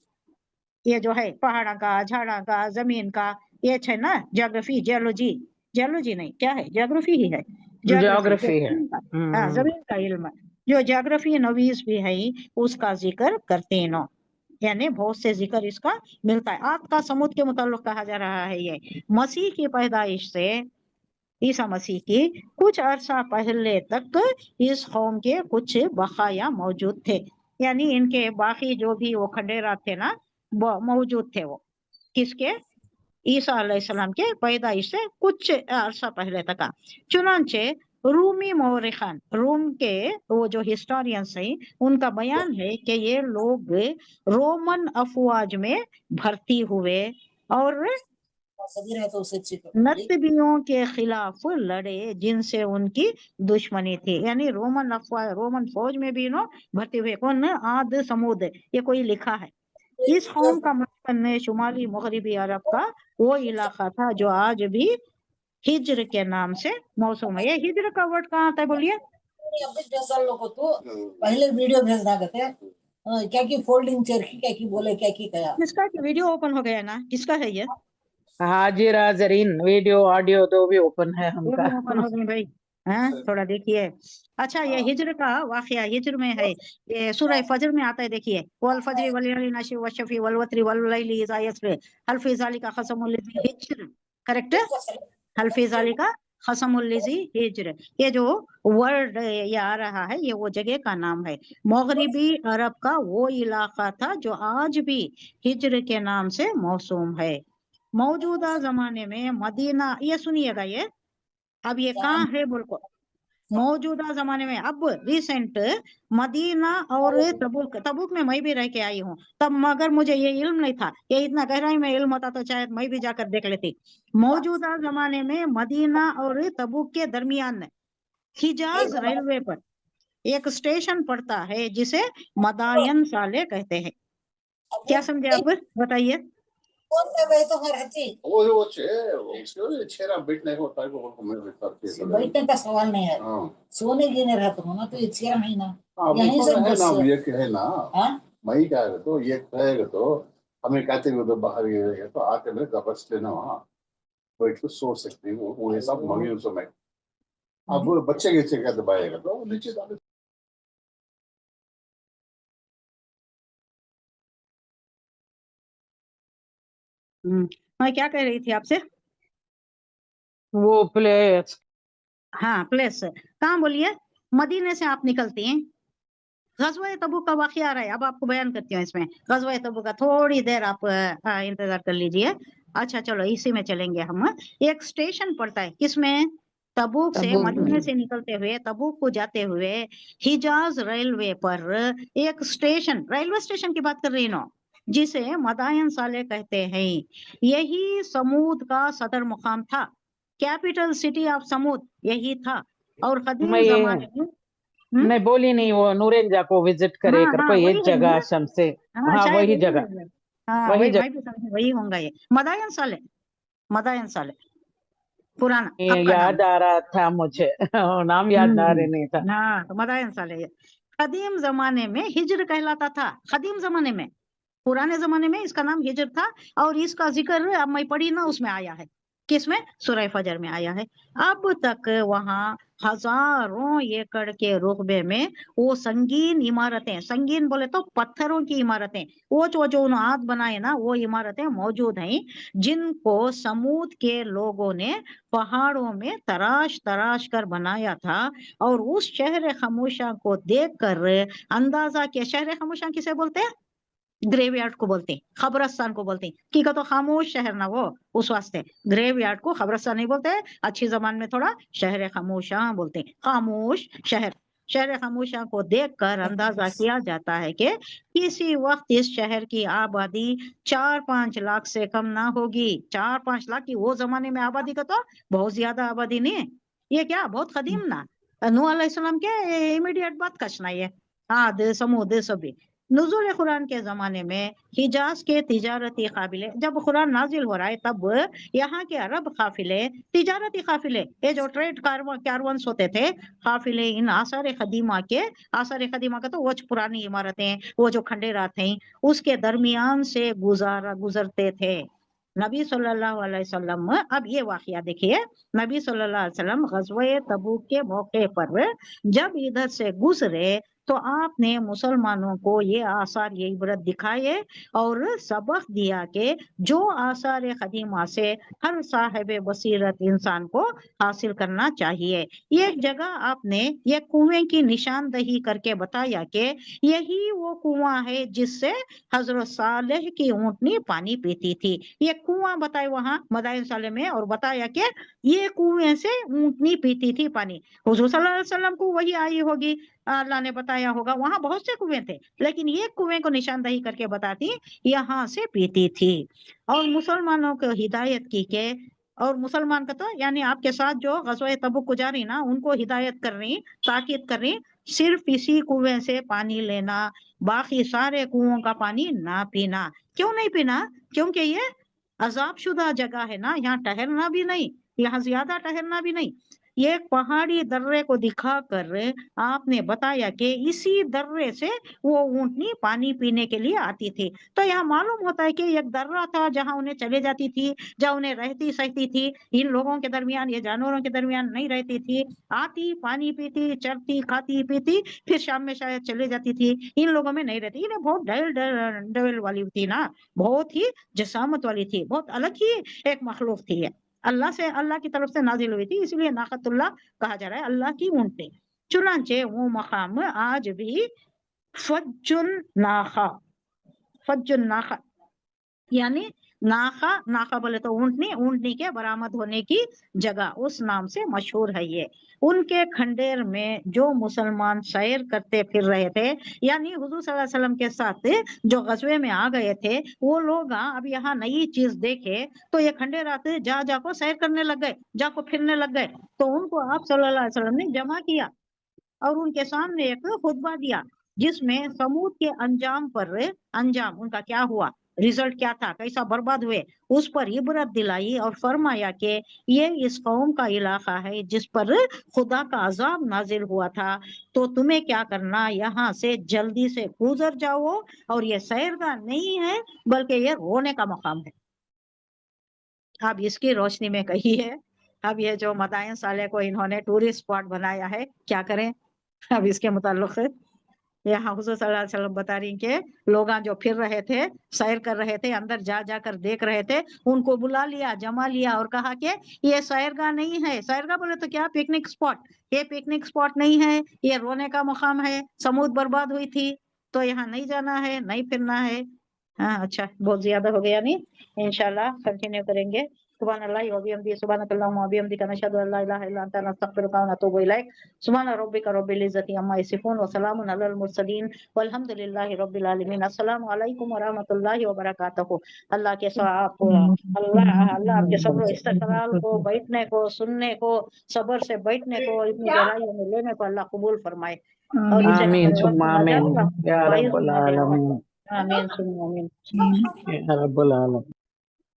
Speaker 1: ये जो है पहाड़ा का, झाड़ा का, जमीन का, ये है ना जोग्राफी, जियोलॉजी नहीं, क्या है, ज्योग्राफी ही है,
Speaker 4: ज्योग्राफी है।
Speaker 1: जमीन का इल्म, जो ज्योग्राफी नवीस भी है उसका जिक्र करते नो, यानी बहुत से जिक्र इसका मिलता है। आद का समुद के मुताल्लिक कहा जा रहा है, ये मसीह की पैदाइश से, ईसा मसीह की कुछ अरसा पहले तक इस कौम के कुछ बकाया मौजूद थे, यानी इनके बाकी जो भी वो खंडेरा थे ना, वो मौजूद थे। वो किसके, ईसा अलैहिस्सलाम के पैदाइश से कुछ अरसा पहले तक का। चुनांचे रूमी मौरखान, रोम के वो जो हिस्टोरियंस हैं, उनका बयान है कि ये लोग रोमन अफवाज में भर्ती हुए और नस्बियों के खिलाफ लड़े, जिनसे उनकी दुश्मनी थी, यानी रोमन अफवाज, रोमन फौज में भी भर्ती हुए। कौन, आद समूद, ये कोई लिखा है। इस कौम का मस्कन शुमाली मगरिबी अरब का वो इलाका था जो आज भी हिज्र के नाम से मौसूम है। ये हिज्र का वर्ड कहाँ आता है बोलिए?
Speaker 6: पहले वीडियो भेजना कहते क्या की फोल्डिंग चेयर की, क्या की बोले, क्या की कहा,
Speaker 1: किसका वीडियो ओपन हो गया ना, किसका है ये?
Speaker 4: हाजिर हाजरीन, वीडियो ऑडियो दो भी ओपन है हमका।
Speaker 1: ओपन हो गई भाई, हाँ थोड़ा देखिए। अच्छा, ये हिज्र का वाकया हिज्र में है, ये सूरह फजर में आता है, देखिए, वल फजरी वल लैली नशी व शफी वल वत्री वल लैली इज़ा यसर हल फी ज़ालिका क़समुल लिज़ी हिज्र, करेक्ट, हल फी ज़ालिका क़समुल लिज़ी हिज्र। ये जो वर्ड ये आ रहा है, ये वो जगह का नाम है, मगरिबी अरब का वो इलाका था जो आज भी हिज्र के नाम से मौसूम है। मौजूदा जमाने में मदीना, ये सुनिएगा, ये अब ये कहाँ है बोल को, मौजूदा जमाने में, अब रिसेंट मदीना और तबूक, तबूक में मैं भी रह के आई हूँ तब, मगर मुझे ये इल्म नहीं था, ये इतना गहराई में इल्म होता तो शायद मैं भी जाकर देख लेती। मौजूदा जमाने में मदीना और तबूक के दरमियान हिजाज रेलवे पर एक स्टेशन पड़ता है जिसे मदायन साले कहते हैं। क्या समझे आप, बताइए?
Speaker 6: बैठने का सवाल नहीं है, सोने गिने रहते हो ना, तो ये चेयर नहीं ना, यहीं से
Speaker 7: ये कहे ना, मैं क्या है तो ये कहेगा तो हमें कहते हुए तो बाहर ये तो आके मेरे गबस लेना, वहाँ बैठ के सो सकती हूँ, वो ये सब मंगी उस समय। अब वो बच्चे के क्या दबाएगा तो नीचे डाले।
Speaker 1: मैं क्या कह रही थी आपसे?
Speaker 4: वो प्लेस,
Speaker 1: हाँ प्लेस कहाँ बोलिए? मदीने से आप निकलती हैं, गज़वा तबूक का वाक़या आ रहा है, अब आपको बयान करती हूँ इसमें। गज़वा तबूक का थोड़ी देर आप इंतजार कर लीजिए। अच्छा चलो इसी में चलेंगे हम। एक स्टेशन पड़ता है किसमें, तबूक से,
Speaker 5: तबूक
Speaker 1: मदीने
Speaker 5: में।
Speaker 1: से निकलते हुए तबूक को जाते हुए हिजाज रेलवे पर एक स्टेशन, रेलवे स्टेशन की बात कर रही हूँ, जिसे मदायन साले कहते हैं। यही समूद का सदर मुकाम था, कैपिटल सिटी ऑफ समूद यही था। और कदीम
Speaker 4: मैं
Speaker 1: जमाने में
Speaker 4: मैं बोली नहीं, वो नूरेंजा को विजिट करे
Speaker 1: हाँ
Speaker 4: कर
Speaker 1: हाँ
Speaker 4: कोई
Speaker 1: वही
Speaker 4: एक
Speaker 1: है
Speaker 4: जगह
Speaker 1: ना,
Speaker 4: शम से।
Speaker 1: हाँ
Speaker 4: हाँ
Speaker 1: शायद
Speaker 4: वही
Speaker 1: वही
Speaker 4: जगह,
Speaker 1: है। हाँ
Speaker 4: वही
Speaker 1: वही
Speaker 4: जगह
Speaker 1: मैं भी समझी वही होगा ये मदायन साले, मदायन साले पुराना अब का नाम।
Speaker 4: याद आ रहा था मुझे नाम याद आ रहे नहीं था।
Speaker 1: हाँ तो मदायन साले ये कदीम जमाने में हिजर कहलाता था। कदीम जमाने में, पुराने जमाने में इसका नाम हिजर था। और इसका जिक्र अब मैं पढ़ी ना उसमें आया है, किसमें, सूरह फजर में आया है। अब तक वहाँ हजारों एकड़ के रुकबे में वो संगीन इमारतें, संगीन बोले तो पत्थरों की इमारतें, वो जो हाथ बनाए ना वो इमारतें मौजूद हैं, जिनको समूद के लोगों ने पहाड़ों में तराश तराश कर बनाया था। और उस शहर खामोशा को देखकर अंदाजा किया, शहर खामोशा किसे बोलते हैं, ग्रेवयार्ड को बोलते हैं, खबरस्तान को बोलते हैं, की का तो खामोश शहर ना वो, उस वास्ते ग्रेवयार्ड को खबरस्तान नहीं बोलते, अच्छी जबान में थोड़ा शहर खामोशा बोलते हैं, खामोश शहर। शहर खामोशा को देखकर अंदाजा किया जाता है कि किसी वक्त इस शहर की आबादी 4-5 लाख से कम ना होगी। 4-5 लाख की वो जमाने में आबादी का तो बहुत ज्यादा आबादी नहीं है, ये क्या बहुत कदीम ना, नूह अलैहिस्सलाम के इमीडिएट बात कचना ये आद समूद सभी। नुज़ूल कुरान के जमाने में हिजाज के तिजारती काफिले, जब कुरान नाजिल हो रहा है तब यहाँ के अरब काफिले, तिजारती काफिले, ये जो ट्रेड कारवांस होते थे, काफिले इन आसार कदीमा के, आसार कदीमा का तो वो पुरानी इमारतें, वो जो खंडेरात हैं उसके दरमियान से गुजरते थे। नबी सल्लल्लाहु अलैहि वसल्लम, अब ये वाकया देखिए, नबी सल्लल्लाहु अलैहि वसल्लम गज़वे तबूक के मौके पर जब इधर से गुजरे तो आपने मुसलमानों को ये आसार, ये इबरत दिखाए और सबक दिया कि जो आसार कदीमा से हर साहिब बसीरत इंसान को हासिल करना चाहिए। एक जगह आपने ये कुएं की निशानदही करके बताया कि यही वो कुआं है जिससे हजरत सालेह की ऊँटनी पानी पीती थी। ये कुआं बताए वहां मदाइन साले में, और बताया कि ये कुएं से ऊँटनी पीती थी पानी। हुजूर सल्लल्लाहु अलैहि वसल्लम को वही आई होगी, अल्लाह ने बताया होगा। वहां बहुत से कुएं थे लेकिन ये कुएं को निशानदही करके बताती यहाँ से पीती थी। और मुसलमानों को हिदायत की के, और मुसलमान का तो यानी आपके साथ जो गज़वे तबूक को जा रही ना उनको हिदायत कर रही, ताकीद कर रही, सिर्फ इसी कुएं से पानी लेना, बाकी सारे कुओं का पानी ना पीना। क्यों नहीं पीना, क्योंकि ये अजाब शुदा जगह है ना, यहाँ ठहरना भी नहीं, यहाँ ज्यादा ठहरना भी नहीं। ये पहाड़ी दर्रे को दिखा कर आपने बताया कि इसी दर्रे से वो ऊँटनी पानी पीने के लिए आती थी। तो यहाँ मालूम होता है कि एक दर्रा था जहाँ उन्हें चले जाती थी, जहाँ उन्हें रहती सहती थी, इन लोगों के दरमियान, ये जानवरों के दरमियान नहीं रहती थी, आती पानी पीती, चरती खाती पीती, फिर शाम में शायद चले जाती थी, इन लोगों में नहीं रहती। इन्हें बहुत डल वाली थी ना, बहुत ही जसामत वाली थी, बहुत अलग ही एक मखलूक थी ये, अल्लाह से, अल्लाह की तरफ से नाजिल हुई थी, इसलिए नाकतुल्लाह कहा जा रहा है, अल्लाह की ऊँटनी। चुनांचे वो मकाम आज भी फज्जुन नाखा, फज्जुन नाखा यानी नाखा, नाखा बोले तो ऊँटनी, ऊँटनी के बरामद होने की जगह, उस नाम से मशहूर है ये। उनके खंडेर में जो मुसलमान सैर करते फिर रहे थे, यानी हुजूर सल्लल्लाहु अलैहि वसल्लम के साथ जो गज़वे में आ गए थे वो लोग अब यहाँ नई चीज देखे तो ये खंडेरात जा जाको सैर करने लग गए, जाको फिरने लग गए। तो उनको आप सल्लल्लाहु अलैहि वसल्लम ने जमा किया और उनके सामने एक खुतबा दिया जिसमें समूद के अंजाम पर, अंजाम उनका क्या हुआ, रिजल्ट क्या था, कैसा बर्बाद हुए, उस पर इबरत दिलाई और फरमाया कि ये इस कौम का इलाका है जिस पर खुदा का अजाब नाजिल हुआ था, तो तुम्हें क्या करना, यहाँ से जल्दी से गुजर जाओ, और ये सैरगाह नहीं है बल्कि ये रोने का मकाम है। अब इसकी रोशनी में कही है, अब ये जो मदाइन साले को इन्होंने टूरिस्ट स्पॉट बनाया है, क्या करें। अब इसके मुताल्लिक यहाँ हुजूर सल्लल्लाहु अलैहि वसल्लम बता रही कि लोग जो फिर रहे थे, सैर कर रहे थे, अंदर जा जाकर देख रहे थे, उनको बुला लिया, जमा लिया और कहा कि ये सैरगाह नहीं है। सैरगाह बोले तो क्या, पिकनिक स्पॉट, ये पिकनिक स्पॉट नहीं है, ये रोने का मुकाम है, समूद बर्बाद हुई थी तो यहाँ नहीं जाना है, नहीं फिरना है। हाँ अच्छा, बहुत ज्यादा हो गया नहीं, इंशाल्लाह कंटिन्यू करेंगे। Subhanallahi wa bihamdihi, subhanakallahumma wa bihamdika, nashhadu an la ilaha illa anta, nastaghfiruka wa natubu ilaik. Subhana rabbika rabbil izzati amma yasifun, wa salamun alal mursalin, walhamdulillahi rabbil alamin. Assalamu alaikum wa rahmatullahi wa barakatuh. अल्लाह के आप अल्लाह आपके सब्र इस्तक़लाल को, बैठने को, सुनने को, सब्र से बैठने को, इतनी गहराइयों में लेने को अल्लाह कबूल फरमाए और इसे
Speaker 4: आमीन
Speaker 1: हमारे
Speaker 4: सुम्मा
Speaker 1: वक्त
Speaker 4: आमीन
Speaker 1: अल्लाह
Speaker 4: या
Speaker 1: बाइज़
Speaker 4: रब्बल
Speaker 1: बना दे।
Speaker 4: आलमीन
Speaker 1: आमीन सुम्मा आमीन।
Speaker 4: या रब्बल आलमीन।